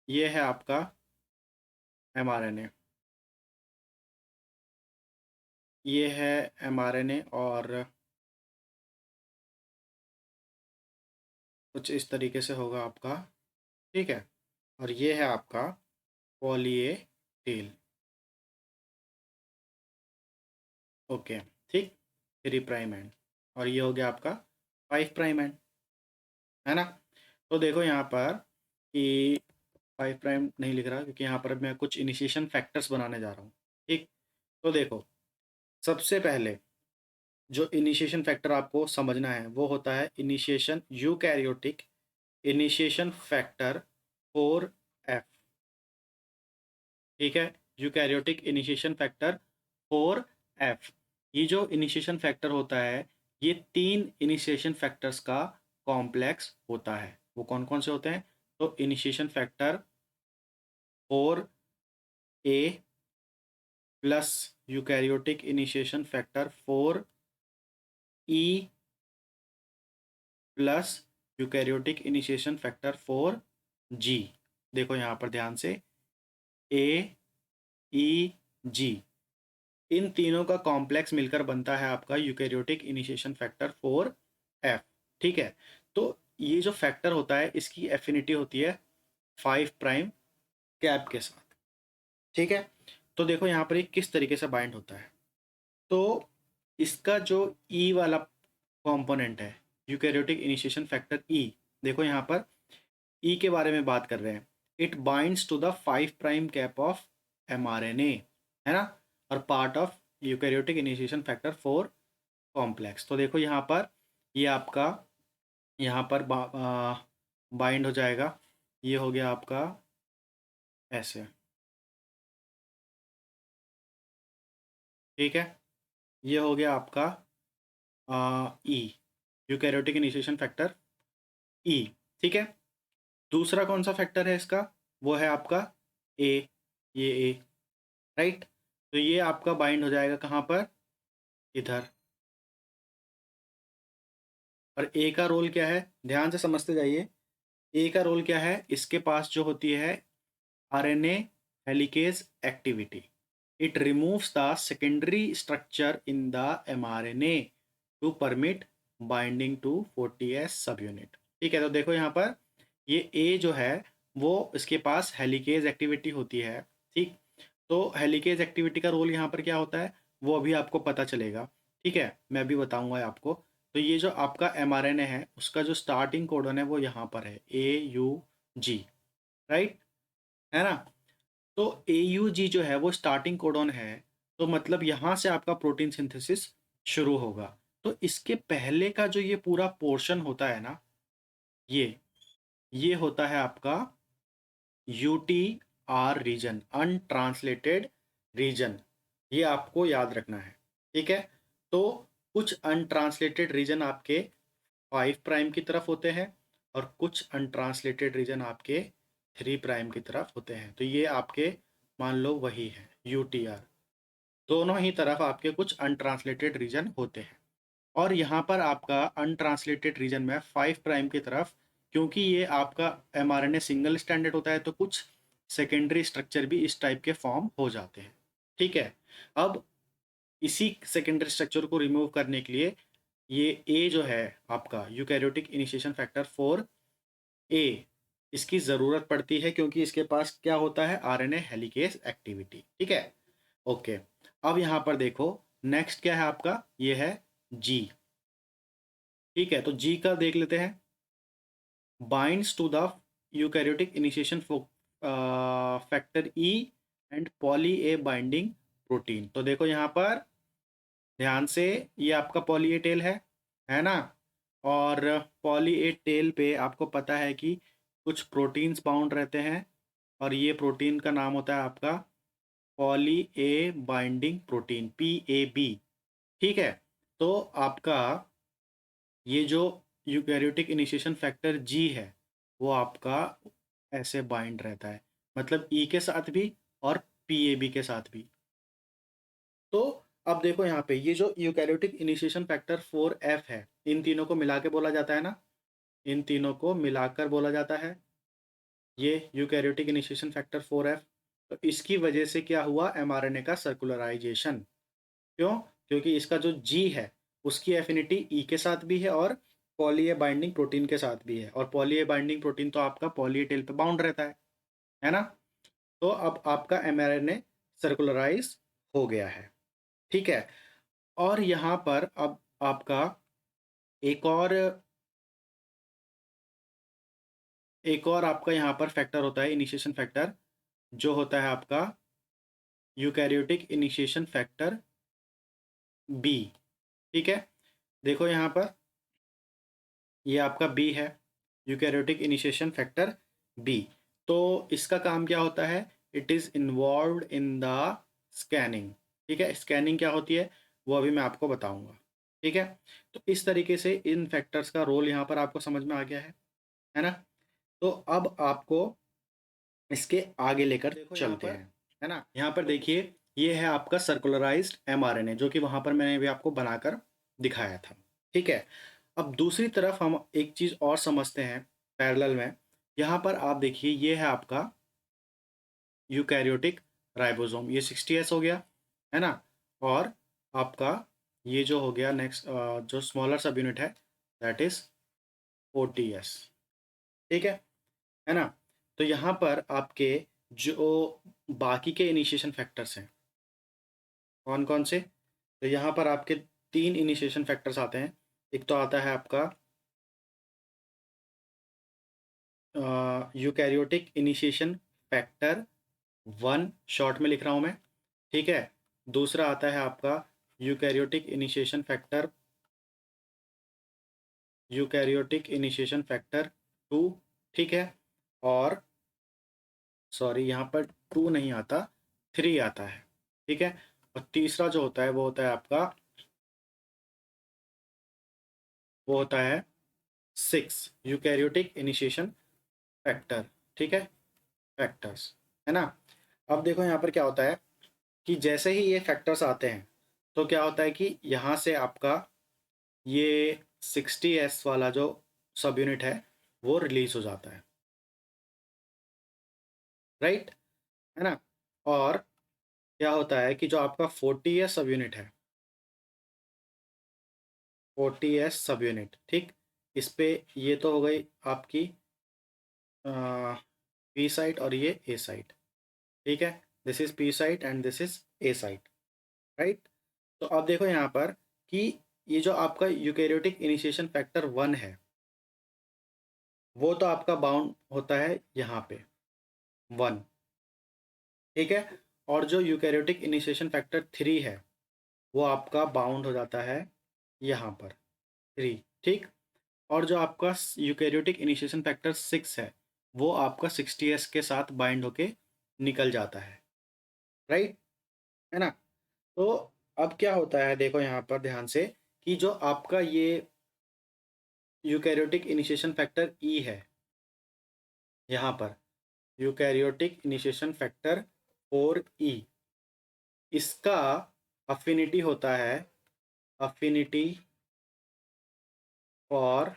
ये है आपका एमआरएनए, ये है एमआरएनए, और कुछ इस तरीके से होगा आपका। ठीक है, और ये है आपका पॉली ए टेल। ओके, ठीक, 3 प्राइम एंड, और ये हो गया आपका 5 प्राइम एंड, है ना। तो देखो यहाँ पर कि 5 प्राइम नहीं लिख रहा क्योंकि यहाँ पर मैं कुछ इनिशिएशन फैक्टर्स बनाने जा रहा हूँ। ठीक, तो देखो सबसे पहले जो इनिशिएशन फैक्टर आपको समझना है वो होता है initiation eukaryotic initiation factor 4F। ठीक है, यूकैरियोटिक इनिशिएशन फैक्टर 4F। ये जो इनिशिएशन फैक्टर होता है, ये 3 इनिशिएशन फैक्टर्स का कॉम्प्लेक्स होता है। वो कौन कौन से होते हैं? तो initiation factor 4A plus eukaryotic initiation factor 4E plus eukaryotic initiation factor 4G। देखो यहाँ पर ध्यान से, AEG, इन तीनों का कॉम्प्लेक्स मिलकर बनता है आपका यूकैरियोटिक इनिशिएशन फैक्टर 4F। ठीक है, तो ये जो फैक्टर होता है इसकी एफिनिटी होती है 5 प्राइम कैप के साथ। ठीक है, तो देखो यहाँ पर ये किस तरीके से बाइंड होता है। तो इसका जो ई वाला कंपोनेंट है, यूकैरियोटिक इनिशिएशन फैक्टर ई, देखो यहाँ पर ई के बारे में बात कर रहे हैं। It binds to the 5 prime cap of mRNA, है ना, और part of eukaryotic initiation factor 4 complex. तो देखो यहाँ पर ये आपका यहाँ पर बाइंड हो जाएगा, ये हो गया आपका ऐसे, ठीक है, ये हो गया आपका ई, यूकैरियोटिक इनिशिएशन फैक्टर ई। ठीक है, दूसरा कौन सा फैक्टर है इसका, वो है आपका ए, ये ए, राइट। तो ये आपका बाइंड हो जाएगा कहाँ पर, इधर। और ए का रोल क्या है, ध्यान से समझते जाइए। ए का रोल क्या है, इसके पास जो होती है RNA helicase activity, it removes the secondary structure in the mRNA to permit binding to 40S सब यूनिट। ठीक है, तो देखो यहाँ पर ये ए जो है वो इसके पास हेलिकेज एक्टिविटी होती है। ठीक, तो हेलिकेज एक्टिविटी का रोल यहाँ पर क्या होता है वो अभी आपको पता चलेगा। ठीक है, मैं अभी बताऊंगा आपको। तो ये जो आपका एमआरएनए है उसका जो स्टार्टिंग कोडन है वो यहाँ पर है AUG, राइट, है ना। तो AUG जो है वो स्टार्टिंग कोडन है, तो मतलब यहाँ से आपका प्रोटीन सिंथेसिस शुरू होगा। तो इसके पहले का जो ये पूरा पोर्शन होता है ना, ये होता है आपका UTR रीजन, अनट्रांसलेटेड रीजन। ये आपको याद रखना है। ठीक है, तो कुछ अनट्रांसलेटेड रीजन आपके 5' की तरफ होते हैं और कुछ अनट्रांसलेटेड रीजन आपके 3' की तरफ होते हैं। तो ये आपके मान लो वही है UTR, दोनों ही तरफ आपके कुछ अनट्रांसलेटेड रीजन होते हैं। और यहाँ पर आपका अनट्रांसलेटेड रीजन में 5' की तरफ, क्योंकि ये आपका mRNA सिंगल स्टैंडर्ड होता है तो कुछ सेकेंडरी स्ट्रक्चर भी इस टाइप के फॉर्म हो जाते हैं। ठीक है, अब इसी सेकेंडरी स्ट्रक्चर को रिमूव करने के लिए ये ए जो है आपका यूकैरियोटिक इनिशिएशन फैक्टर 4A, इसकी ज़रूरत पड़ती है क्योंकि इसके पास क्या होता है, आरएनए हेलिकेज एक्टिविटी। ठीक है, ओके। अब यहाँ पर देखो नेक्स्ट क्या है आपका, ये है जी। ठीक है, तो जी का देख लेते हैं। Binds to the eukaryotic initiation factor E and poly A binding protein. तो देखो यहाँ पर ध्यान से, ये आपका पॉली ए टेल है ना। और पॉली ए टेल पे आपको पता है कि कुछ प्रोटीन्स बाउंड रहते हैं और ये प्रोटीन का नाम होता है आपका poly A binding protein, PAB। ठीक है, तो आपका ये जो यूकैरियोटिक इनिशिएशन फैक्टर जी है वो आपका ऐसे बाइंड रहता है, मतलब ई के साथ भी और PAB के साथ भी। तो अब देखो यहाँ पे ये जो यूकैरियोटिक इनिशिएशन फैक्टर 4F है, इन तीनों को मिला के बोला जाता है ना, इन तीनों को मिलाकर बोला जाता है ये यूकैरियोटिक इनिशिएशन फैक्टर 4F। तो इसकी वजह से क्या हुआ, mRNA का सर्कुलराइजेशन। क्यों, क्योंकि इसका जो जी है उसकी एफिनिटी ई के साथ भी है और पॉली ए बाइंडिंग प्रोटीन के साथ भी है, और पॉली ए बाइंडिंग प्रोटीन तो आपका पॉली ए टेल पे बाउंड रहता है ना। तो अब आपका mRNA सर्कुलराइज हो गया है। ठीक है, और यहाँ पर अब आपका एक और आपका यहाँ पर फैक्टर होता है, इनिशिएशन फैक्टर, जो होता है आपका यूकैरियोटिक इनिशिएशन फैक्टर बी। ठीक है, देखो यहाँ पर ये आपका बी है, यूकैरियोटिक इनिशिएशन फैक्टर बी। तो इसका काम क्या होता है, it is involve in the scanning. ठीक है, स्कैनिंग क्या होती है वो अभी मैं आपको बताऊंगा। ठीक है, तो इस तरीके से इन फैक्टर्स का रोल यहाँ पर आपको समझ में आ गया है ना। तो अब आपको इसके आगे लेकर चलते हैं, है ना। यहाँ पर देखिए ये है आपका सर्कुलराइज्ड mRNA जो कि वहाँ पर मैंने भी आपको बनाकर दिखाया था। ठीक है, अब दूसरी तरफ हम एक चीज़ और समझते हैं पैरेलल में। यहाँ पर आप देखिए ये है आपका यूकैरियोटिक राइबोसोम, ये 60S हो गया, है ना। और आपका ये जो हो गया नेक्स्ट जो स्मॉलर सब यूनिट है दैट इज 40S। ठीक है ना। तो यहाँ पर आपके जो बाकी के इनिशिएशन फैक्टर्स हैं कौन कौन से, तो यहाँ पर आपके 3 इनिशिएशन फैक्टर्स आते हैं। एक तो आता है आपका यूकैरियोटिक इनिशिएशन फैक्टर 1, शॉर्ट में लिख रहा हूँ मैं। ठीक है, दूसरा आता है आपका यूकैरियोटिक इनिशिएशन फैक्टर 2। ठीक है, और सॉरी यहाँ पर 2 नहीं आता, 3 आता है। ठीक है, और तीसरा जो होता है वो होता है आपका, वो होता है 6 यूकैरियोटिक इनिशिएशन फैक्टर। ठीक है, फैक्टर्स, है ना। अब देखो यहाँ पर क्या होता है कि जैसे ही ये फैक्टर्स आते हैं तो क्या होता है कि यहाँ से आपका ये 60s वाला जो सब यूनिट है वो रिलीज हो जाता है, राइट, है ना। और क्या होता है कि जो आपका 40s सब यूनिट है, 40s सब यूनिट, ठीक, इस पे ये तो हो गई आपकी पी साइट और ये ए साइट, ठीक है। This is P site and this is A site, right. तो अब देखो यहाँ पर कि ये जो आपका यूकैरियोटिक इनिशिएशन फैक्टर 1 है वो तो आपका बाउंड होता है यहाँ पे 1, ठीक है। और जो यूकैरियोटिक इनिशिएशन फैक्टर 3 है वो आपका बाउंड हो जाता है यहाँ पर 3, ठीक। और जो आपका यूकैरियोटिक इनिशिएशन फैक्टर 6 है वो आपका 60s के साथ बाइंड होके निकल जाता है, राइट, है ना। तो अब क्या होता है देखो यहाँ पर ध्यान से कि जो आपका ये यूकैरियोटिक इनिशिएशन फैक्टर ई है, यहाँ पर यूकैरियोटिक इनिशिएशन फैक्टर 4 ई, इसका अफिनिटी होता है, affinity for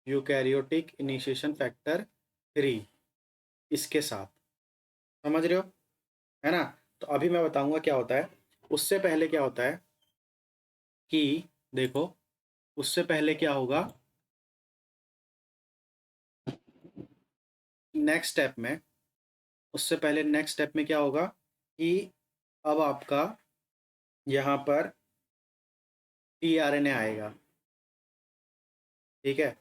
eukaryotic initiation factor 3 इसके साथ, समझ रहे हो, है ना। तो अभी मैं बताऊंगा क्या होता है। उससे पहले क्या होता है कि देखो, उससे पहले क्या होगा, नेक्स्ट स्टेप में, उससे पहले नेक्स्ट स्टेप में क्या होगा कि अब आपका यहाँ पर टीआरएनए आएगा, ठीक है।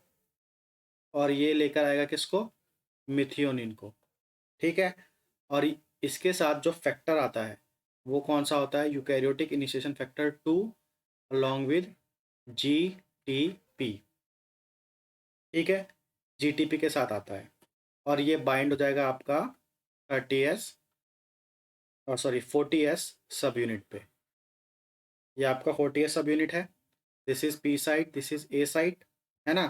और ये लेकर आएगा किसको, मिथियोनिन को, ठीक है। और इसके साथ जो फैक्टर आता है वो कौन सा होता है, eukaryotic initiation factor 2 along with GTP, ठीक है, जीटीपी के साथ आता है। और ये बाइंड हो जाएगा आपका 30s, और सॉरी 40s सब यूनिट पे। ये आपका 40s सब यूनिट है, this is P site, this is A site, है ना।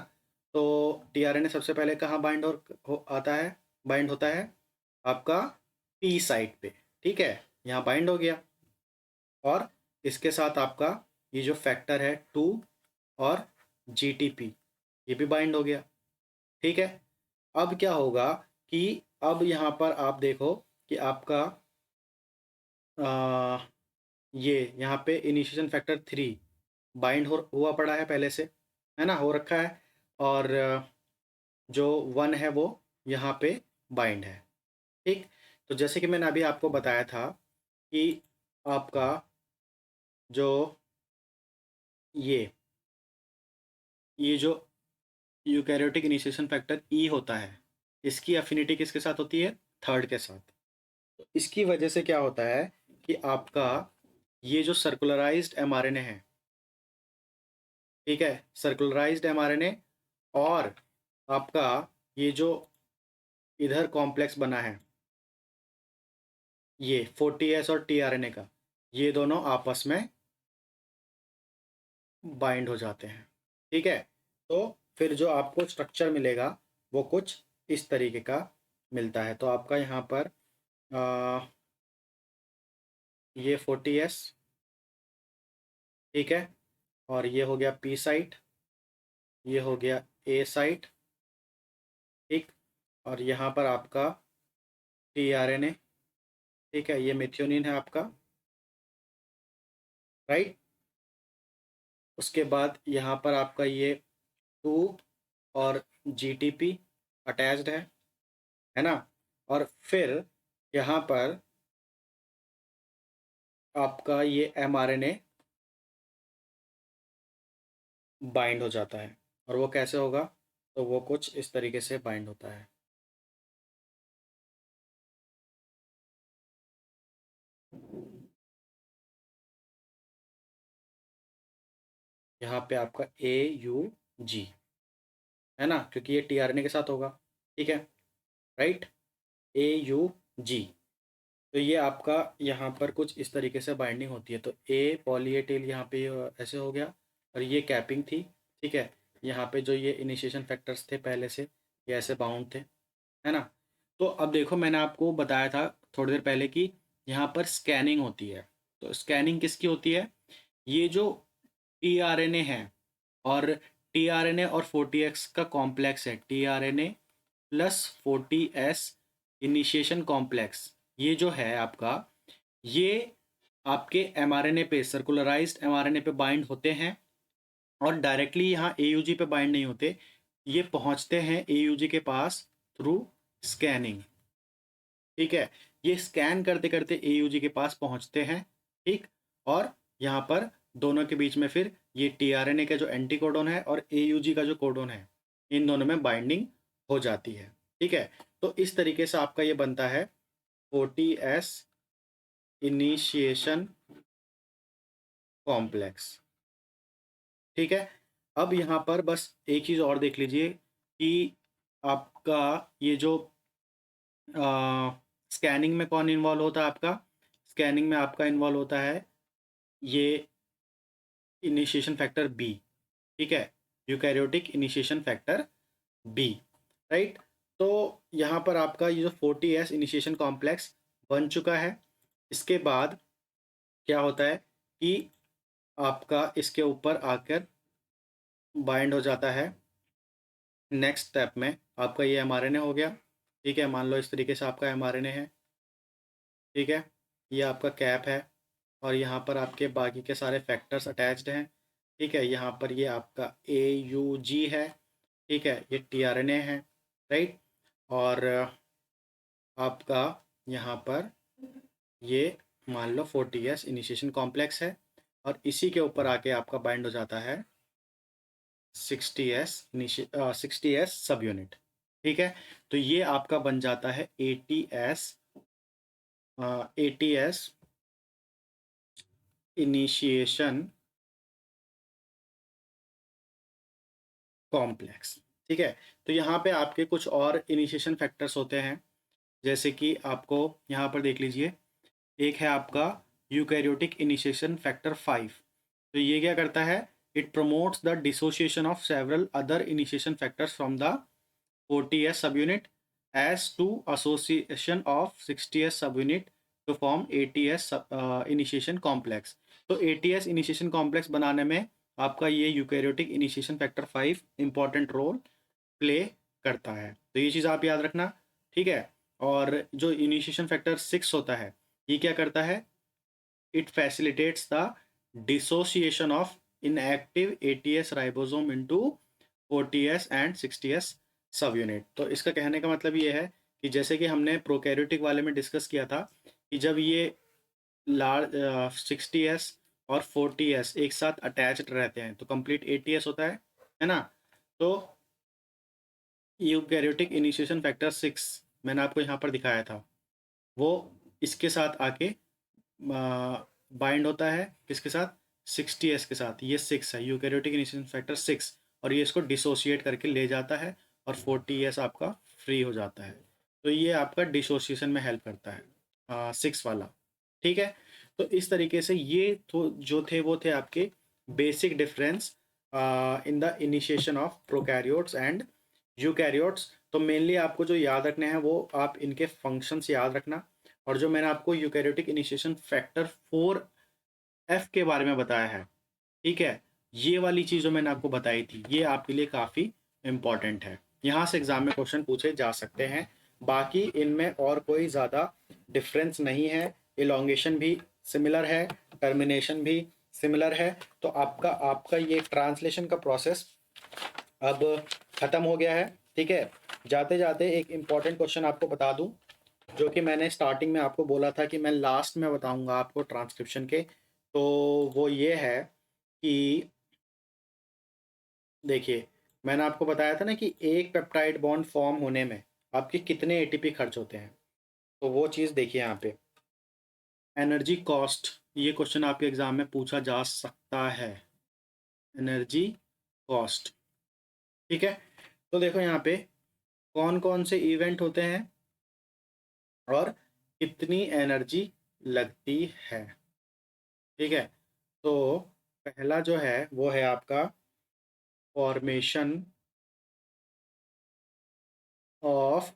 तो टीआरएनए सबसे पहले कहाँ बाइंड आता है, बाइंड होता है आपका पी साइट पे, ठीक है, यहाँ बाइंड हो गया। और इसके साथ आपका ये जो फैक्टर है 2 और जीटीपी ये भी बाइंड हो गया, ठीक है। अब क्या होगा कि अब यहाँ पर आप देखो कि आपका आ, ये यहाँ पे इनिशिएशन फैक्टर 3 बाइंड हो हुआ पड़ा है पहले से, है ना, हो रखा है। और जो 1 है वो यहाँ पे बाइंड है, ठीक। तो जैसे कि मैंने अभी आपको बताया था कि आपका जो ये ये जो यूकैरियोटिक इनिशिएशन फैक्टर ई होता है इसकी अफिनिटी किसके साथ होती है, थर्ड के साथ। तो इसकी वजह से क्या होता है कि आपका ये जो सर्कुलराइज्ड एमआरएनए है, ठीक है, सर्कुलराइज्ड एमआरएनए, और आपका ये जो इधर कॉम्प्लेक्स बना है ये 40s और टीआरएनए का, ये दोनों आपस में बाइंड हो जाते हैं, ठीक है। तो फिर जो आपको स्ट्रक्चर मिलेगा वो कुछ इस तरीके का मिलता है। तो आपका यहाँ पर आ, ये 40s, ठीक है, और ये हो गया पी साइट, ये हो गया ए साइट, ठीक। और यहाँ पर आपका टीआरएनए, ठीक है, ये मेथियोनिन है आपका, राइट। उसके बाद यहाँ पर आपका ये 2 और जीटीपी अटैच्ड है ना। और फिर यहाँ पर आपका ये एमआरएनए बाइंड हो जाता है। और वो कैसे होगा, तो वो कुछ इस तरीके से बाइंड होता है। यहाँ पे आपका AUG, है ना, क्योंकि ये टीआरएनए के साथ होगा, ठीक है, राइट, AUG। तो ये आपका यहाँ पर कुछ इस तरीके से बाइंडिंग होती है। तो ए पॉली ए टेल यहाँ पे ऐसे हो गया, और ये कैपिंग थी, ठीक है। यहाँ पे जो ये इनिशिएशन फैक्टर्स थे पहले से, ये ऐसे बाउंड थे, है ना। तो अब देखो, मैंने आपको बताया था थोड़ी देर पहले कि यहाँ पर स्कैनिंग होती है। तो स्कैनिंग किसकी होती है? ये जो टीआरएनए है, और टीआरएनए और 40x का कॉम्प्लेक्स है, tRNA plus 40s initiation complex, ये जो है आपका, ये आपके एमआरएनए पे, सर्कुलराइज्ड एमआरएनए पे बाइंड होते हैं, और डायरेक्टली यहाँ एयूजी पे बाइंड नहीं होते। ये पहुंचते हैं एयूजी के पास थ्रू स्कैनिंग, ठीक है। ये स्कैन करते करते एयूजी के पास पहुंचते हैं, ठीक। और यहाँ पर दोनों के बीच में फिर ये टीआरएनए का जो एंटी कोडोन है और एयूजी का जो कोडोन है, इन दोनों में बाइंडिंग हो जाती है, ठीक है। तो इस तरीके से आपका ये बनता है 40s इनिशिएशन कॉम्प्लेक्स, ठीक है। अब यहाँ पर बस एक चीज़ और देख लीजिए कि आपका ये जो स्कैनिंग में कौन इन्वॉल्व होता है आपका? स्कैनिंग में आपका इन्वॉल्व होता है ये इनिशिएशन फैक्टर बी, ठीक है। Eukaryotic initiation factor B, right. तो यहाँ पर आपका ये जो 40s इनिशिएशन कॉम्प्लेक्स बन चुका है। इसके बाद क्या होता है कि आपका इसके ऊपर आकर बाइंड हो जाता है। नेक्स्ट स्टेप में आपका ये एमआरएनए हो गया, ठीक है। मान लो इस तरीके से आपका एमआरएनए है, ठीक है। ये आपका कैप है, और यहाँ पर आपके बाकी के सारे फैक्टर्स अटैच्ड हैं, ठीक है। यहाँ पर ये आपका AUG है, ठीक है। ये टीआरएनए है, राइट। और आपका यहाँ पर ये मान लो 40s इनिशिएशन कॉम्प्लेक्स है, और इसी के ऊपर आके आपका बाइंड हो जाता है 60s सब यूनिट, ठीक है। तो ये आपका बन जाता है ATS इनिशिएशन कॉम्प्लेक्स, ठीक है। तो यहाँ पे आपके कुछ और इनिशिएशन फैक्टर्स होते हैं, जैसे कि आपको यहाँ पर देख लीजिए, एक है आपका यूकैरियोटिक इनिशिएशन फैक्टर 5। तो ये क्या करता है? It promotes the dissociation of several other initiation factors from the 40s subunit as to association of 60s subunit to form ATS initiation complex. तो ATS इनिशिएशन कॉम्प्लेक्स बनाने में आपका ये eukaryotic initiation factor 5 important role play करता है। तो ये चीज़ आप याद रखना, ठीक है। और जो इनिशिएशन फैक्टर 6 होता है, ये क्या करता है? It facilitates the dissociation of inactive ATS ribosome into 40s and 60s सब यूनिट। तो इसका कहने का मतलब ये है कि जैसे कि हमने प्रोकैरियोटिक वाले में डिस्कस किया था कि जब ये लार्ज 60s और 40s एक साथ अटैच्ड रहते हैं तो कंप्लीट ATS होता है ना। तो यूकैरियोटिक इनिशिएशन फैक्टर 6 मैंने आपको यहाँ पर दिखाया था, वो इसके साथ आके बाइंड होता है, किसके साथ? 60s के साथ। ये 6 है, यूकैरियोटिक इनिशिएशन फैक्टर 6, और ये इसको डिसोशिएट करके ले जाता है, और 40s आपका फ्री हो जाता है। तो ये आपका डिसोसिएशन में हेल्प करता है 6 वाला, ठीक है। तो इस तरीके से ये तो जो थे वो थे आपके basic difference in the initiation of prokaryotes and eukaryotes. तो मेनली आपको जो याद रखने हैं वो आप इनके फंक्शंस याद रखना, और जो मैंने आपको यूकैरियोटिक इनिशिएशन फैक्टर 4F के बारे में बताया है, ठीक है। ये वाली चीज़ जो मैंने आपको बताई थी, ये आपके लिए काफ़ी इम्पॉर्टेंट है। यहाँ से एग्जाम में क्वेश्चन पूछे जा सकते हैं। बाकी इनमें और कोई ज़्यादा डिफरेंस नहीं है। इलोंगेशन भी सिमिलर है, टर्मिनेशन भी सिमिलर है। तो आपका आपका ये ट्रांसलेशन का प्रोसेस अब ख़त्म हो गया है, ठीक है। जाते जाते एक इम्पॉर्टेंट क्वेश्चन आपको बता दूं, जो कि मैंने स्टार्टिंग में आपको बोला था कि मैं लास्ट में बताऊंगा आपको ट्रांसक्रिप्शन के। तो वो ये है कि देखिए, मैंने आपको बताया था ना कि एक पेप्टाइड बॉन्ड फॉर्म होने में आपके कितने ATP खर्च होते हैं। तो वो चीज़ देखिए यहाँ पे, एनर्जी कॉस्ट, ये क्वेश्चन आपके एग्जाम में पूछा जा सकता है, एनर्जी कॉस्ट, ठीक है। तो देखो यहाँ पे कौन कौन से इवेंट होते हैं और कितनी एनर्जी लगती है। ठीक है, तो पहला जो है वो है आपका formation of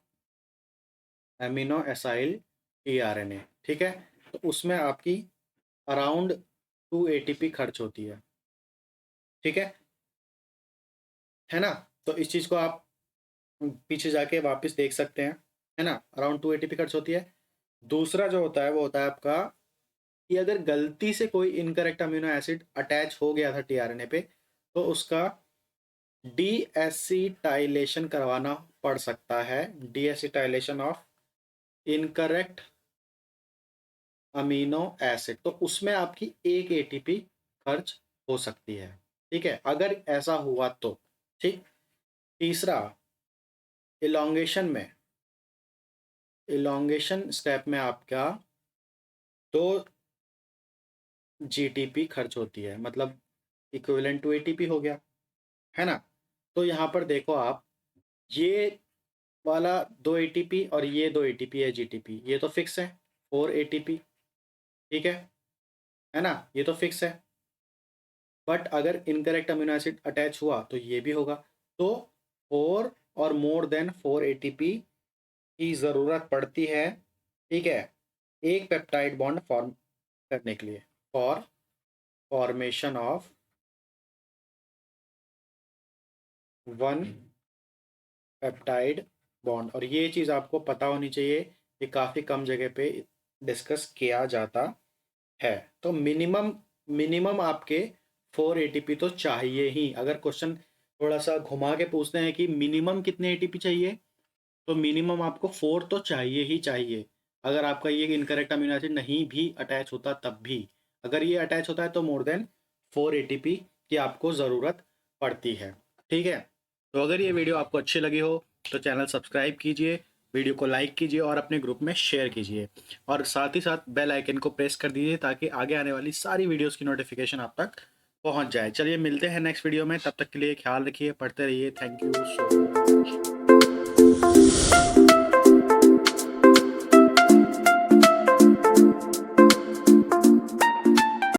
amino acyl tRNA. ठीक है, तो उसमें आपकी अराउंड 2 एटीपी खर्च होती है। ठीक है ना? तो इस चीज़ को आप पीछे जाके वापस देख सकते हैं, है ना? अराउंड 2 एटीपी खर्च होती है। दूसरा जो होता है वो होता है आपका कि अगर गलती से कोई इनकरेक्ट अमीनो एसिड अटैच हो गया था टीआरएनए पे, तो उसका डीएसिटाइलेशन करवाना पड़ सकता है। डीएसिटाइलेशन ऑफ इनकरेक्ट अमीनो एसिड, तो उसमें आपकी 1 एटीपी खर्च हो सकती है। ठीक है, अगर ऐसा हुआ तो। ठीक। तीसरा, इलॉन्गेशन में, इलॉन्गेशन स्टेप में आपका 2 जीटीपी खर्च होती है, मतलब इक्विवेलेंट टू एटीपी हो गया, है ना? तो यहाँ पर देखो आप, ये वाला 2 एटीपी और ये 2 एटीपी है जीटीपी, ये तो फिक्स है 4 एटीपी। ठीक है ना? ये तो फिक्स है। बट अगर इनकरेक्ट अमीनो एसिड अटैच हुआ तो ये भी होगा। तो 4 और मोर देन 4 एटीपी की ज़रूरत पड़ती है। ठीक है, एक पेप्टाइड बॉन्ड फॉर्म करने के लिए, for formation of 1 peptide bond. और ये चीज़ आपको पता होनी चाहिए, ये काफ़ी कम जगह पे डिस्कस किया जाता है। तो मिनिमम मिनिमम आपके 4 एटीपी तो चाहिए ही। अगर क्वेश्चन थोड़ा सा घुमा के पूछते हैं कि मिनिमम कितने एटीपी चाहिए, तो मिनिमम आपको 4 तो चाहिए ही चाहिए। अगर आपका ये इनकरेक्ट अमीनो एसिड नहीं भी अटैच होता तब भी, अगर ये अटैच होता है तो मोर देन 4 एटीपी की आपको ज़रूरत पड़ती है। ठीक है, तो अगर ये वीडियो आपको अच्छी लगी हो तो चैनल सब्सक्राइब कीजिए, वीडियो को लाइक कीजिए और अपने ग्रुप में शेयर कीजिए, और साथ ही साथ बेल आइकन को प्रेस कर दीजिए ताकि आगे आने वाली सारी वीडियोस की नोटिफिकेशन आप तक पहुंच जाए। चलिए मिलते हैं नेक्स्ट वीडियो में, तब तक के लिए ख्याल रखिए, पढ़ते रहिए। Thank you so much.